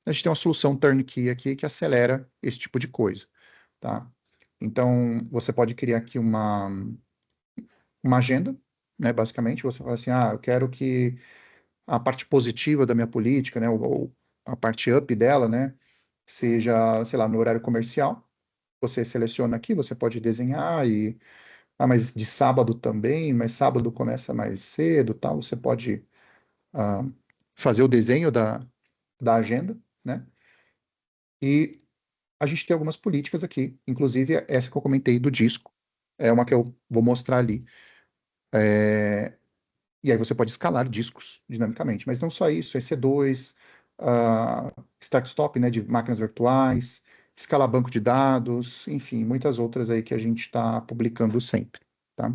a gente tem uma solução turnkey aqui que acelera esse tipo de coisa, tá? Então, você pode criar aqui uma agenda, né? Basicamente, você fala assim, eu quero que a parte positiva da minha política, né? Ou a parte up dela, né? Seja, sei lá, no horário comercial. Você seleciona aqui, você pode desenhar mas de sábado também, mas sábado começa mais cedo, tal. Você pode ah, fazer o desenho da agenda, né? E a gente tem algumas políticas aqui, inclusive essa que eu comentei do disco, é uma que eu vou mostrar ali. E aí você pode escalar discos dinamicamente, mas não só isso, EC2, start-stop, né, de máquinas virtuais, escalar banco de dados, enfim, muitas outras aí que a gente está publicando sempre, tá?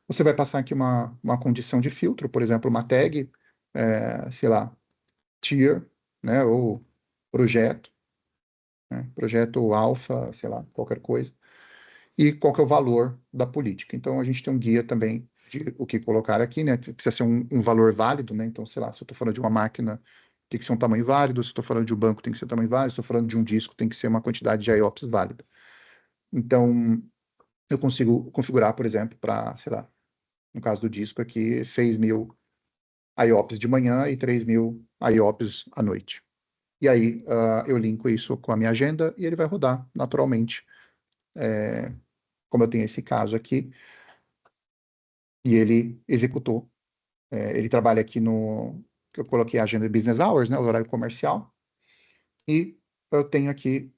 Você vai passar aqui uma condição de filtro, por exemplo, uma tag, sei lá, tier, né, ou projeto, né, projeto alfa, sei lá, qualquer coisa, e qual que é o valor da política. Então, a gente tem um guia também de o que colocar aqui, né, precisa ser um valor válido, né, então, sei lá, se eu estou falando de uma máquina, tem que ser um tamanho válido, se eu estou falando de um banco, tem que ser um tamanho válido, se eu estou falando de um disco, tem que ser uma quantidade de IOPS válida. Então, eu consigo configurar, por exemplo, para, sei lá, no caso do disco aqui, 6.000 IOPS de manhã e 3.000 IOPS à noite. E aí eu linko isso com a minha agenda e ele vai rodar naturalmente. Como eu tenho esse caso aqui, e ele executou. Ele trabalha aqui no. Eu coloquei a agenda de business hours, né, o horário comercial, e eu tenho aqui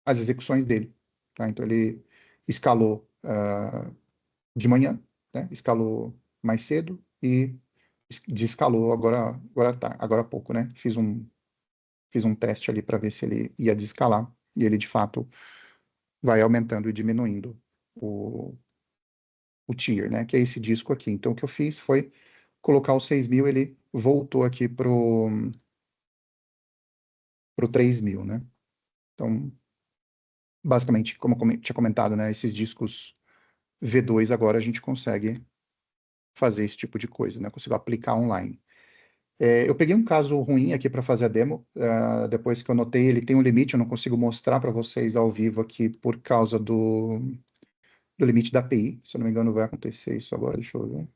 as execuções dele. Tá? Então ele escalou de manhã, né, escalou mais cedo e desescalou agora há pouco, né? Fiz um teste ali para ver se ele ia desescalar, e ele de fato vai aumentando e diminuindo o, o tier, né? Que é esse disco aqui. Então, o que eu fiz foi colocar o 6.000, ele voltou aqui pro 3.000, né? Então, basicamente, como eu tinha comentado, né? Esses discos V2 agora a gente consegue fazer esse tipo de coisa, né? Consigo aplicar online. Eu peguei um caso ruim aqui para fazer a demo. Depois que eu notei, ele tem um limite, eu não consigo mostrar para vocês ao vivo aqui por causa do limite da API. Se eu não me engano, vai acontecer isso agora, deixa eu ver.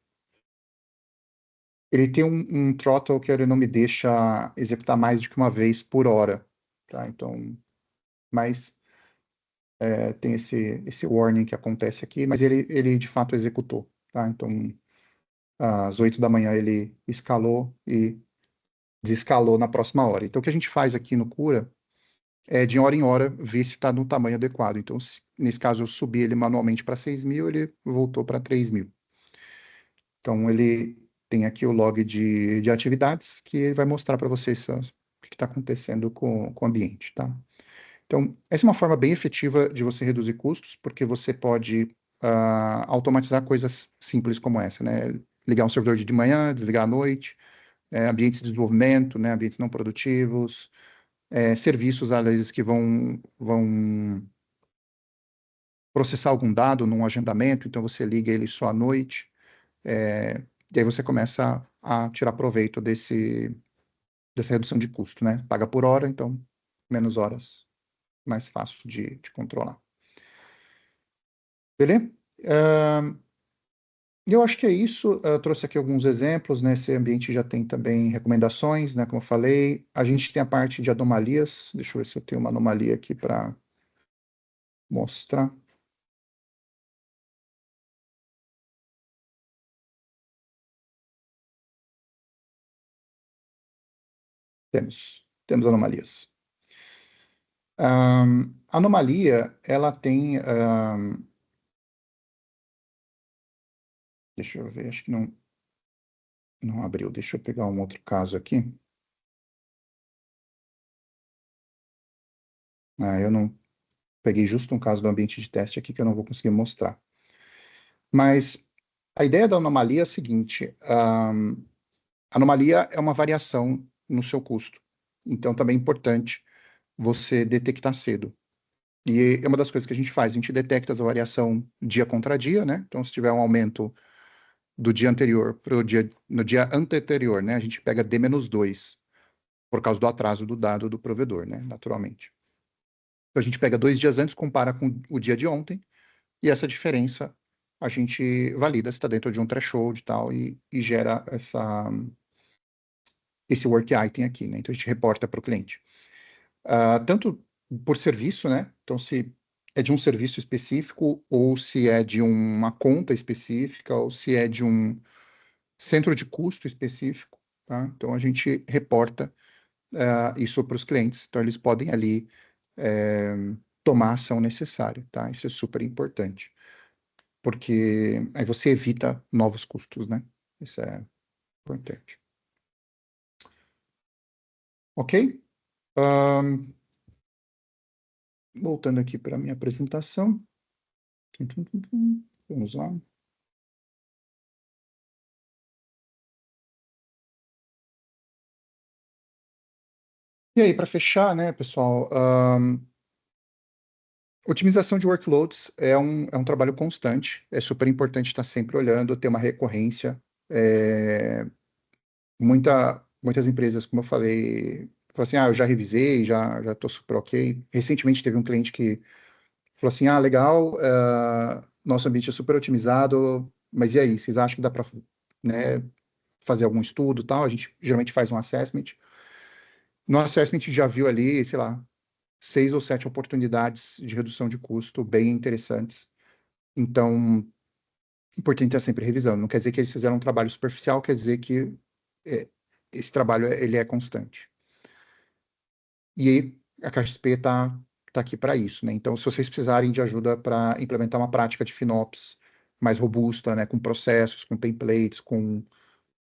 Ele tem um throttle que ele não me deixa executar mais do que uma vez por hora, tá? Então, mas tem esse warning que acontece aqui, mas ele de fato executou, tá? Então, às 8 da manhã ele escalou e desescalou na próxima hora. Então, o que a gente faz aqui no Cura é de hora em hora ver se está no tamanho adequado. Então, nesse caso, eu subi ele manualmente para 6.000, ele voltou para 3.000. Então, ele tem aqui o log de atividades que vai mostrar para vocês o que está acontecendo com o ambiente, tá? Então, essa é uma forma bem efetiva de você reduzir custos, porque você pode automatizar coisas simples como essa, né? Ligar um servidor de manhã, desligar à noite, ambientes de desenvolvimento, né? Ambientes não produtivos, serviços, às vezes, que vão processar algum dado num agendamento, então você liga ele só à noite, e aí você começa a tirar proveito dessa redução de custo, né? Paga por hora, então menos horas, mais fácil de controlar. Beleza? Eu acho que é isso. Eu trouxe aqui alguns exemplos, né? Esse ambiente já tem também recomendações, né? Como eu falei. A gente tem a parte de anomalias. Deixa eu ver se eu tenho uma anomalia aqui para mostrar. Temos anomalias. Anomalia, ela tem. Deixa eu ver, acho que não abriu. Deixa eu pegar um outro caso aqui. Eu não peguei justo um caso do ambiente de teste aqui que eu não vou conseguir mostrar. Mas a ideia da anomalia é a seguinte: anomalia é uma variação no seu custo. Então, também é importante você detectar cedo. E é uma das coisas que a gente faz, a gente detecta essa variação dia contra dia, né? Então, se tiver um aumento do dia anterior no dia anterior, né? A gente pega D-2, por causa do atraso do dado do provedor, né? Naturalmente. Então, a gente pega 2 dias antes, compara com o dia de ontem, e essa diferença a gente valida se está dentro de um threshold e tal, e gera esse work item aqui, né? Então, a gente reporta para o cliente. Tanto por serviço, né? Então, se é de um serviço específico, ou se é de uma conta específica, ou se é de um centro de custo específico, tá? Então, a gente reporta isso para os clientes. Então, eles podem ali tomar a ação necessária, tá? Isso é super importante, porque aí você evita novos custos, né? Isso é importante. Ok? Voltando aqui para a minha apresentação. Vamos lá. E aí, para fechar, né, pessoal, otimização de workloads é um trabalho constante, é super importante estar sempre olhando, ter uma recorrência. Muitas empresas, como eu falei, falam assim, eu já revisei, já estou super ok. Recentemente teve um cliente que falou assim, legal, nosso ambiente é super otimizado, mas e aí, vocês acham que dá para, né, fazer algum estudo e tal? A gente geralmente faz um assessment. No assessment já viu ali, sei lá, 6 ou 7 oportunidades de redução de custo bem interessantes. Então, importante estar sempre revisando. Não quer dizer que eles fizeram um trabalho superficial, quer dizer que é, esse trabalho ele é constante. E aí, a KXP tá aqui para isso, né? Então, se vocês precisarem de ajuda para implementar uma prática de FinOps mais robusta, né, com processos, com templates, com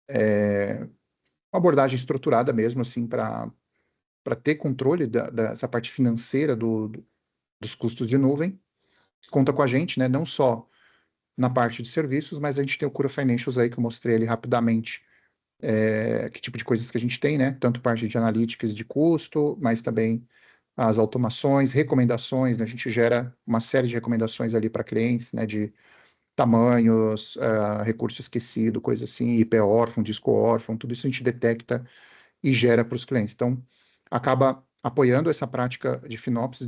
uma abordagem estruturada mesmo, assim, para ter controle dessa parte financeira dos custos de nuvem, conta com a gente, né? Não só na parte de serviços, mas a gente tem o Cura Financials aí que eu mostrei ali rapidamente, que tipo de coisas que a gente tem, né? Tanto parte de analytics de custo, mas também as automações, recomendações, né? A gente gera uma série de recomendações ali para clientes, né? De tamanhos, recurso esquecido, coisa assim, IP órfão, disco órfão, tudo isso a gente detecta e gera para os clientes. Então, acaba apoiando essa prática de FinOps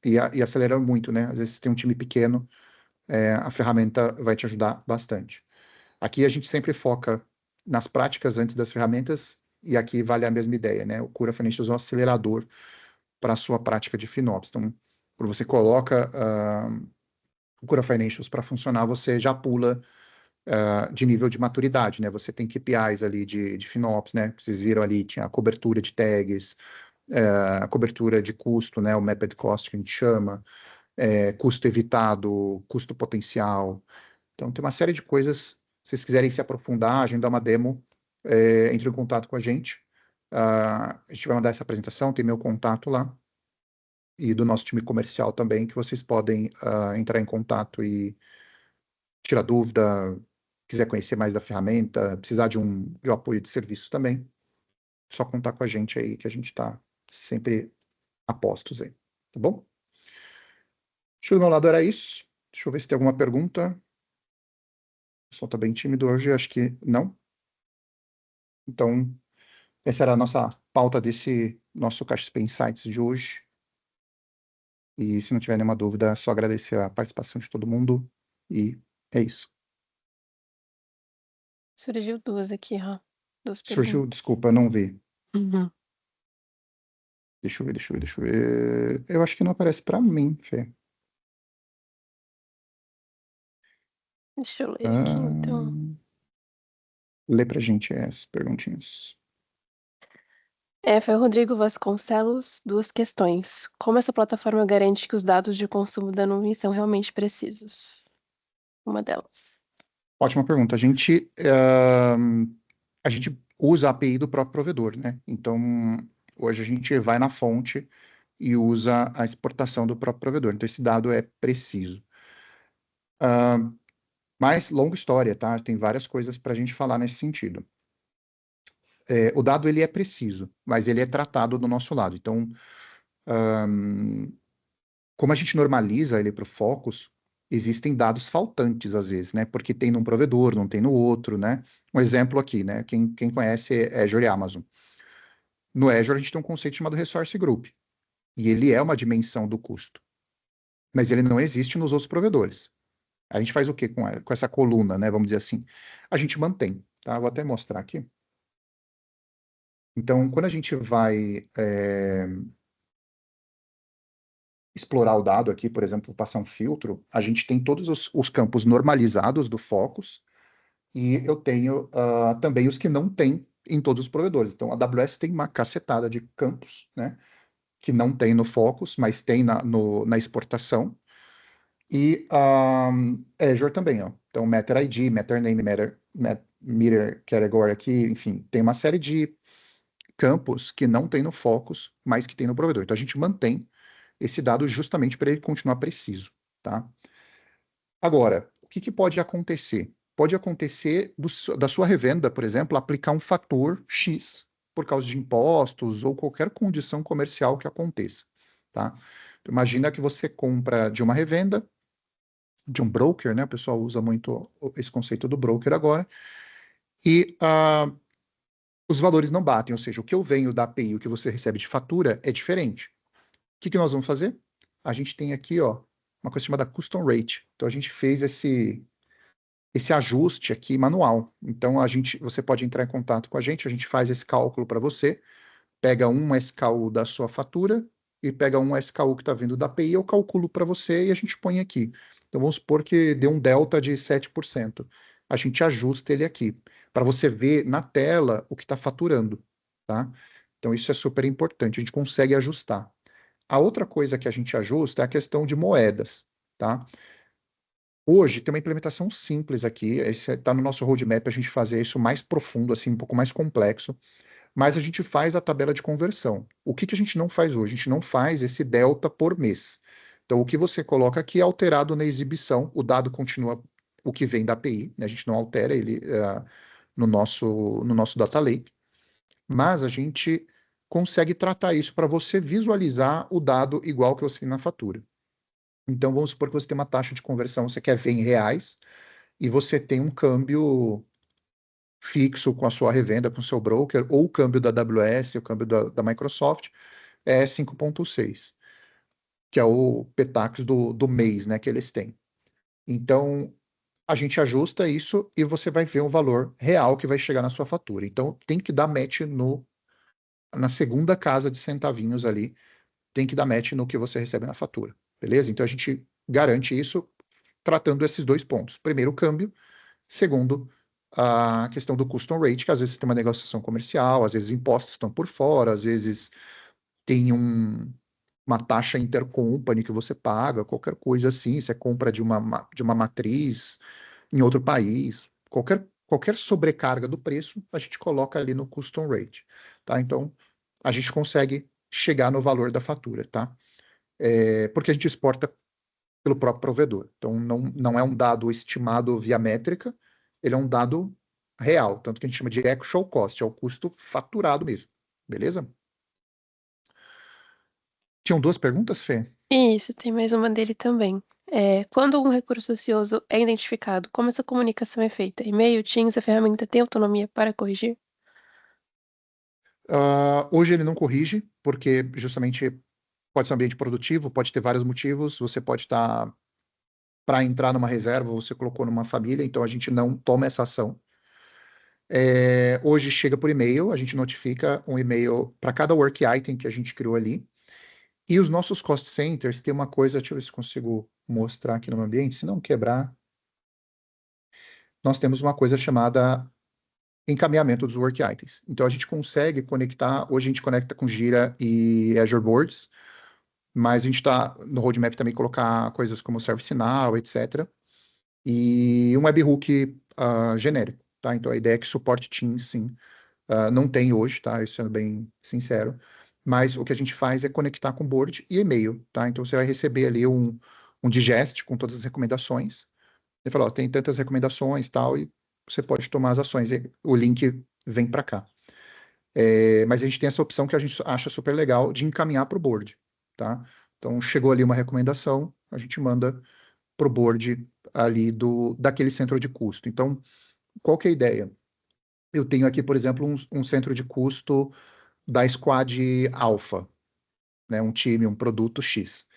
e acelerando muito, né? Às vezes tem um time pequeno, a ferramenta vai te ajudar bastante. Aqui a gente sempre foca nas práticas antes das ferramentas, e aqui vale a mesma ideia, né? O Cura Financials é um acelerador para a sua prática de FinOps. Então, quando você coloca o Cura Financials para funcionar, você já pula de nível de maturidade, né? Você tem KPIs ali de FinOps, né? Vocês viram ali, tinha a cobertura de tags, a cobertura de custo, né? O Mapped Cost que a gente chama, custo evitado, custo potencial. Então, tem uma série de coisas. Se vocês quiserem se aprofundar, agendar uma demo, entre em contato com a gente. A gente vai mandar essa apresentação, tem meu contato lá, e do nosso time comercial também, que vocês podem entrar em contato e tirar dúvida, quiser conhecer mais da ferramenta, precisar de um apoio de serviço também, só contar com a gente aí, que a gente está sempre a postos aí, tá bom? Acho que do meu lado era isso. Deixa eu ver se tem alguma pergunta. O pessoal está bem tímido hoje, acho que não. Então, essa era a nossa pauta desse nosso KXP Insights de hoje. E se não tiver nenhuma dúvida, é só agradecer a participação de todo mundo. E é isso.
Surgiu duas aqui, ó. Duas
Surgiu,
perguntas.
desculpa, não vi.
Uhum.
Deixa eu ver. Eu acho que não aparece para mim, Fê.
Deixa eu ler aqui, então.
Ah, lê pra gente as perguntinhas.
Foi o Rodrigo Vasconcelos, duas questões. Como essa plataforma garante que os dados de consumo da nuvem são realmente precisos? Uma delas.
Ótima pergunta. A gente usa a API do próprio provedor, né? Então, hoje a gente vai na fonte e usa a exportação do próprio provedor. Então, esse dado é preciso. Mas, longa história, tá? Tem várias coisas para a gente falar nesse sentido. O dado, ele é preciso, mas ele é tratado do nosso lado. Então, como a gente normaliza ele para o Focus, existem dados faltantes às vezes, né? Porque tem num provedor, não tem no outro, né? Um exemplo aqui, né? Quem conhece Azure e Amazon. No Azure a gente tem um conceito chamado Resource Group, e ele é uma dimensão do custo, mas ele não existe nos outros provedores. A gente faz o que com essa coluna, né? Vamos dizer assim. A gente mantém, tá? Vou até mostrar aqui. Então, quando a gente vai explorar o dado aqui, por exemplo, passar um filtro, a gente tem todos os campos normalizados do Focus, e eu tenho também os que não tem em todos os provedores. Então, a AWS tem uma cacetada de campos, né, que não tem no Focus, mas tem na exportação. E Azure também, ó. Então, Matter ID, Matter Name, Meter Category aqui, enfim, tem uma série de campos que não tem no Focus, mas que tem no provedor. Então, a gente mantém esse dado justamente para ele continuar preciso, tá? Agora, o que que pode acontecer? Pode acontecer da sua revenda, por exemplo, aplicar um fator X por causa de impostos ou qualquer condição comercial que aconteça, tá? Então, imagina que você compra de uma revenda, de um broker, né? O pessoal usa muito esse conceito do broker agora, e os valores não batem, ou seja, o que eu venho da API e o que você recebe de fatura é diferente. O que que nós vamos fazer? A gente tem aqui, ó, uma coisa chamada custom rate. Então a gente fez esse ajuste aqui manual. Então você pode entrar em contato com a gente faz esse cálculo para você, pega um SKU da sua fatura e pega um SKU que está vindo da API, eu calculo para você e a gente põe aqui. Então vamos supor que deu um delta de 7%. A gente ajusta ele aqui, para você ver na tela o que está faturando, tá? Então isso é super importante, a gente consegue ajustar. A outra coisa que a gente ajusta é a questão de moedas, tá? Hoje tem uma implementação simples aqui, esse está no nosso roadmap a gente fazer isso mais profundo, assim, um pouco mais complexo, mas a gente faz a tabela de conversão. O que que a gente não faz hoje? A gente não faz esse delta por mês. Então, o que você coloca aqui é alterado na exibição, o dado continua o que vem da API, né? A gente não altera ele no nosso data lake, mas a gente consegue tratar isso para você visualizar o dado igual que você tem na fatura. Então, vamos supor que você tem uma taxa de conversão, você quer ver em reais, e você tem um câmbio fixo com a sua revenda, com o seu broker, ou o câmbio da AWS, o câmbio da Microsoft, é 5,6, que é o PTAX do mês, né, que eles têm. Então, a gente ajusta isso e você vai ver um valor real que vai chegar na sua fatura. Então, tem que dar match na segunda casa de centavinhos ali, tem que dar match no que você recebe na fatura, beleza? Então, a gente garante isso tratando esses dois pontos. Primeiro, o câmbio. Segundo, a questão do custom rate, que às vezes você tem uma negociação comercial, às vezes impostos estão por fora, às vezes tem uma taxa intercompany que você paga, qualquer coisa assim, você compra de uma matriz em outro país, qualquer sobrecarga do preço, a gente coloca ali no custom rate, tá? Então, a gente consegue chegar no valor da fatura, tá? Porque a gente exporta pelo próprio provedor. Então, não é um dado estimado via métrica, ele é um dado real, tanto que a gente chama de actual cost, é o custo faturado mesmo, beleza? Tinham duas perguntas, Fê?
Isso, tem mais uma dele também. Quando algum recurso ocioso é identificado, como essa comunicação é feita? E-mail, Teams, a ferramenta tem autonomia para corrigir?
Hoje ele não corrige, porque justamente pode ser um ambiente produtivo, pode ter vários motivos, você pode estar para entrar numa reserva, você colocou numa família, então a gente não toma essa ação. Hoje chega por e-mail, a gente notifica um e-mail para cada work item que a gente criou ali. E os nossos cost centers têm uma coisa, deixa eu ver se consigo mostrar aqui no ambiente, se não quebrar. Nós temos uma coisa chamada encaminhamento dos work items. Então a gente consegue conectar, hoje a gente conecta com Jira e Azure Boards, mas a gente está no roadmap também colocar coisas como ServiceNow, etc. E um webhook genérico, tá? Então a ideia é que suporte Teams, sim. Não tem hoje, tá? Isso sendo bem sincero. Mas o que a gente faz é conectar com board e e-mail, tá? Então você vai receber ali um digest com todas as recomendações. Ele fala, ó, tem tantas recomendações tal, e você pode tomar as ações. E o link vem para cá. Mas a gente tem essa opção que a gente acha super legal de encaminhar para o board, tá? Então chegou ali uma recomendação, a gente manda para o board ali daquele centro de custo. Então, qual que é a ideia? Eu tenho aqui, por exemplo, um centro de custo da Squad Alpha, né, um time, um produto X.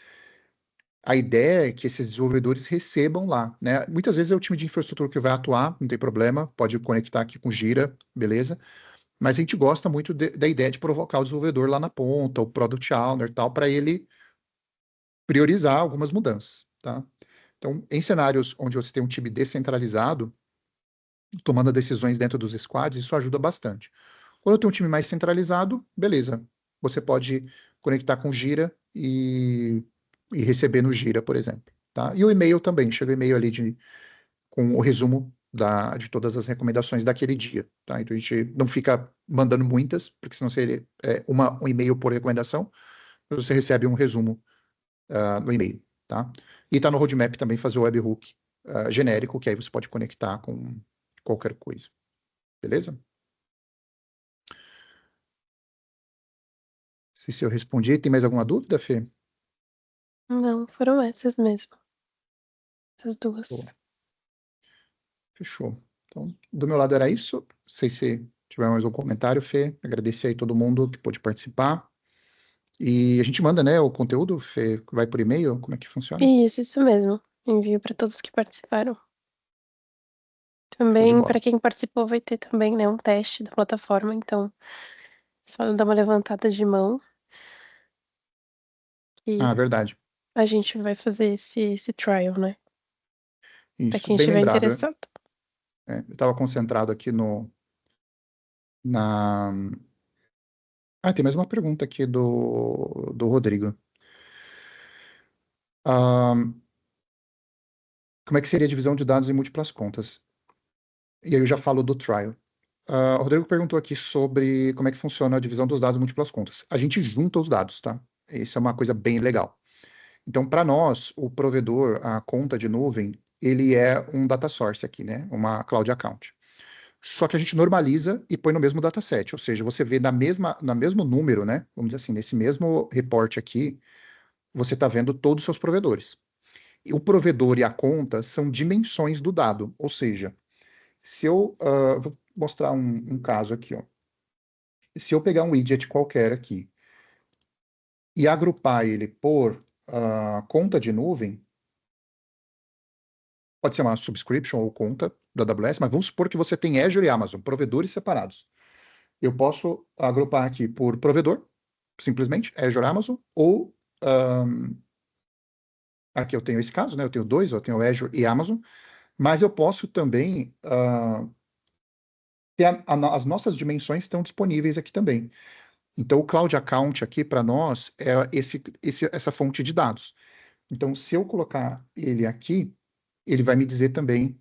A ideia é que esses desenvolvedores recebam lá, né? Muitas vezes é o time de infraestrutura que vai atuar, não tem problema, pode conectar aqui com Gira, beleza? Mas a gente gosta muito da ideia de provocar o desenvolvedor lá na ponta, o Product Owner e tal, para ele priorizar algumas mudanças, tá? Então, em cenários onde você tem um time descentralizado, tomando decisões dentro dos squads, isso ajuda bastante. Quando tem um time mais centralizado, beleza. Você pode conectar com Gira e receber no Gira, por exemplo. Tá? E o e-mail também, chega o e-mail ali com o resumo de todas as recomendações daquele dia. Tá? Então a gente não fica mandando muitas, porque senão seria um e-mail por recomendação, mas você recebe um resumo no e-mail, tá? E está no roadmap também fazer o webhook genérico, que aí você pode conectar com qualquer coisa. Beleza? Não sei se eu respondi. Tem mais alguma dúvida, Fê?
Não, foram essas mesmo. Essas
Boa.
duas.
Fechou. Então, do meu lado era isso. Não sei se tiver mais um comentário, Fê. Agradecer aí todo mundo que pôde participar. E a gente manda, né, o conteúdo, Fê, vai por e-mail? Como é que funciona?
Isso mesmo. Envio para todos que participaram.
Show de
Também, para
bola.
quem participou, vai ter também, né, um teste da plataforma, então só dar uma levantada de mão e
Ah, verdade.
a gente vai fazer esse trial, né? Para
Isso,
quem
bem
estiver
lembrado.
interessado.
Eu estava concentrado aqui na... Ah, tem mais uma pergunta aqui do Rodrigo. Ah, como é que seria a divisão de dados em múltiplas contas? E aí eu já falo do trial. O Rodrigo perguntou aqui sobre como é que funciona a divisão dos dados em múltiplas contas. A gente junta os dados, tá? Isso é uma coisa bem legal. Então, para nós, o provedor, a conta de nuvem, ele é um data source aqui, né? Uma cloud account. Só que a gente normaliza e põe no mesmo dataset, ou seja, você vê na mesmo número, né? Vamos dizer assim, nesse mesmo reporte aqui, você está vendo todos os seus provedores. E o provedor e a conta são dimensões do dado, ou seja, se eu vou mostrar um caso aqui, ó. Se eu pegar um widget qualquer aqui e agrupar ele por conta de nuvem, pode ser uma subscription ou conta da AWS, mas vamos supor que você tem Azure e Amazon, provedores separados. Eu posso agrupar aqui por provedor, simplesmente, Azure Amazon, ou aqui eu tenho esse caso, né? Eu tenho dois, eu tenho Azure e Amazon, mas eu posso também ter as nossas dimensões estão disponíveis aqui também. Então, o Cloud Account aqui para nós é essa fonte de dados. Então, se eu colocar ele aqui, ele vai me dizer também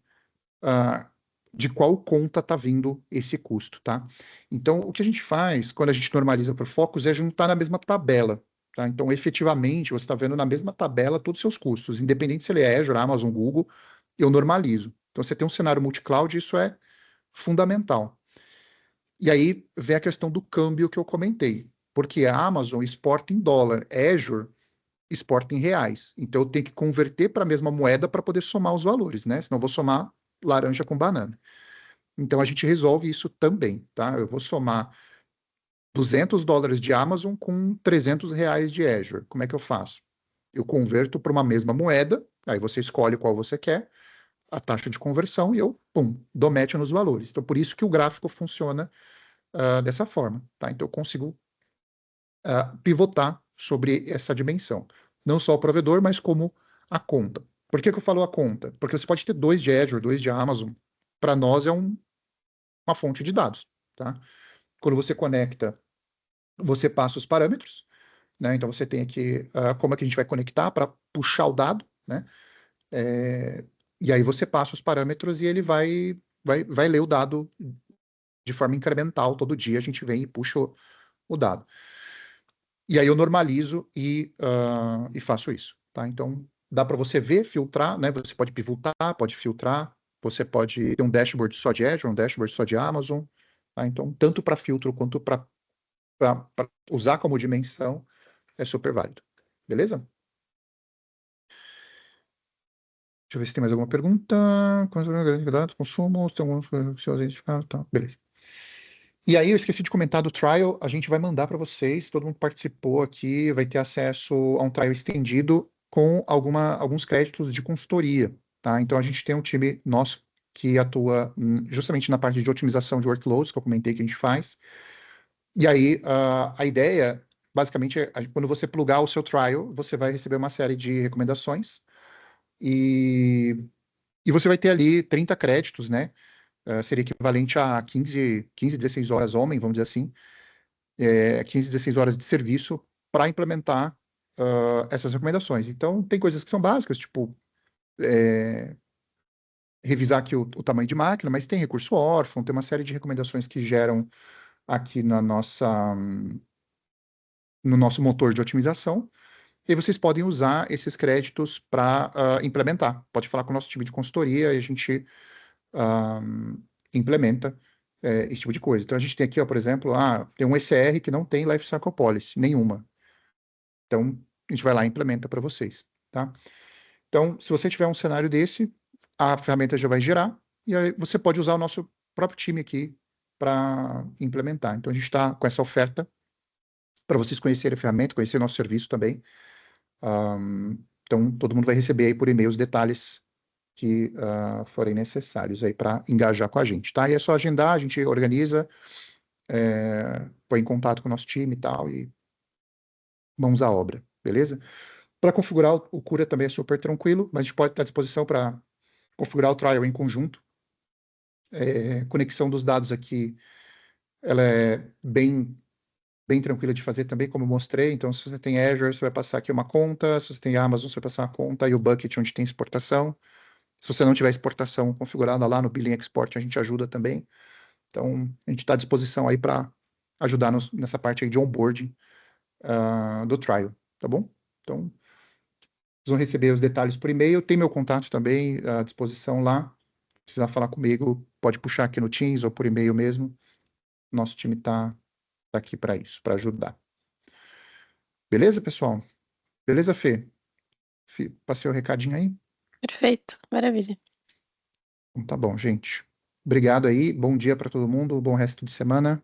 uh, de qual conta está vindo esse custo, tá? Então, o que a gente faz quando a gente normaliza por focos é juntar na mesma tabela, tá? Então, efetivamente, você está vendo na mesma tabela todos os seus custos, independente se ele é Azure, Amazon, Google, eu normalizo. Então, você tem um cenário multi-cloud, isso é fundamental. E aí vem a questão do câmbio que eu comentei, porque a Amazon exporta em dólar, Azure exporta em reais. Então eu tenho que converter para a mesma moeda para poder somar os valores, né? Senão eu vou somar laranja com banana. Então a gente resolve isso também, tá? Eu vou somar US$ 200 de Amazon com R$ 300 de Azure. Como é que eu faço? Eu converto para uma mesma moeda, aí você escolhe qual você quer, a taxa de conversão, e eu, pum, dou match nos valores. Então por isso que o gráfico funciona dessa forma, tá? Então eu consigo pivotar sobre essa dimensão. Não só o provedor, mas como a conta. Por que que eu falo a conta? Porque você pode ter dois de Azure, dois de Amazon. Para nós é uma fonte de dados, tá? Quando você conecta, você passa os parâmetros, né? Então você tem aqui como é que a gente vai conectar para puxar o dado, né? E aí você passa os parâmetros e ele vai ler o dado de forma incremental. Todo dia a gente vem e puxa o dado. E aí eu normalizo e faço isso, tá? Então, dá para você ver, filtrar, né? Você pode pivotar, pode filtrar, você pode ter um dashboard só de Azure, um dashboard só de Amazon, tá? Então, tanto para filtro quanto para usar como dimensão, é super válido. Beleza? Deixa eu ver se tem mais alguma pergunta. Dados, consumo, tem alguns que eu identificar, tá? Beleza. E aí eu esqueci de comentar do trial, a gente vai mandar para vocês, todo mundo que participou aqui vai ter acesso a um trial estendido com alguns créditos de consultoria, tá? Então a gente tem um time nosso que atua justamente na parte de otimização de workloads, que eu comentei que a gente faz. E aí a ideia, basicamente, é quando você plugar o seu trial, você vai receber uma série de recomendações e, e você vai ter ali 30 créditos, né? Seria equivalente a 15, 16 horas homem, vamos dizer assim, 15, 16 horas de serviço para implementar essas recomendações. Então, tem coisas que são básicas, tipo revisar aqui o tamanho de máquina, mas tem recurso órfão, tem uma série de recomendações que geram aqui no nosso motor de otimização. E aí vocês podem usar esses créditos para implementar. Pode falar com o nosso time de consultoria e a gente ah, implementa esse tipo de coisa. Então a gente tem aqui, ó, por exemplo, tem um ECR que não tem Life Cycle Policy, nenhuma. Então a gente vai lá e implementa para vocês, tá? Então, se você tiver um cenário desse, a ferramenta já vai gerar e aí você pode usar o nosso próprio time aqui para implementar. Então a gente está com essa oferta para vocês conhecerem a ferramenta, conhecer nosso serviço também. Então, todo mundo vai receber aí por e-mail os detalhes que forem necessários aí para engajar com a gente, tá? E é só agendar, a gente organiza, põe em contato com o nosso time e tal, e mãos à obra, beleza? Para configurar o Cura também é super tranquilo, mas a gente pode estar à disposição para configurar o trial em conjunto. Conexão dos dados aqui, ela é bem tranquila de fazer também, como eu mostrei. Então, se você tem Azure, você vai passar aqui uma conta, se você tem Amazon, você vai passar uma conta, e o bucket onde tem exportação. Se você não tiver exportação configurada lá no Billing Export, a gente ajuda também. Então, a gente está à disposição aí para ajudar nessa parte aí de onboarding do trial, tá bom? Então, vocês vão receber os detalhes por e-mail. Tem meu contato também à disposição lá. Se precisar falar comigo, pode puxar aqui no Teams ou por e-mail mesmo. Nosso time está aqui para isso, para ajudar. Beleza, pessoal? Beleza, Fê? Passei o recadinho aí?
Perfeito, maravilha.
Então, tá bom, gente. Obrigado aí. Bom dia para todo mundo. Bom resto de semana.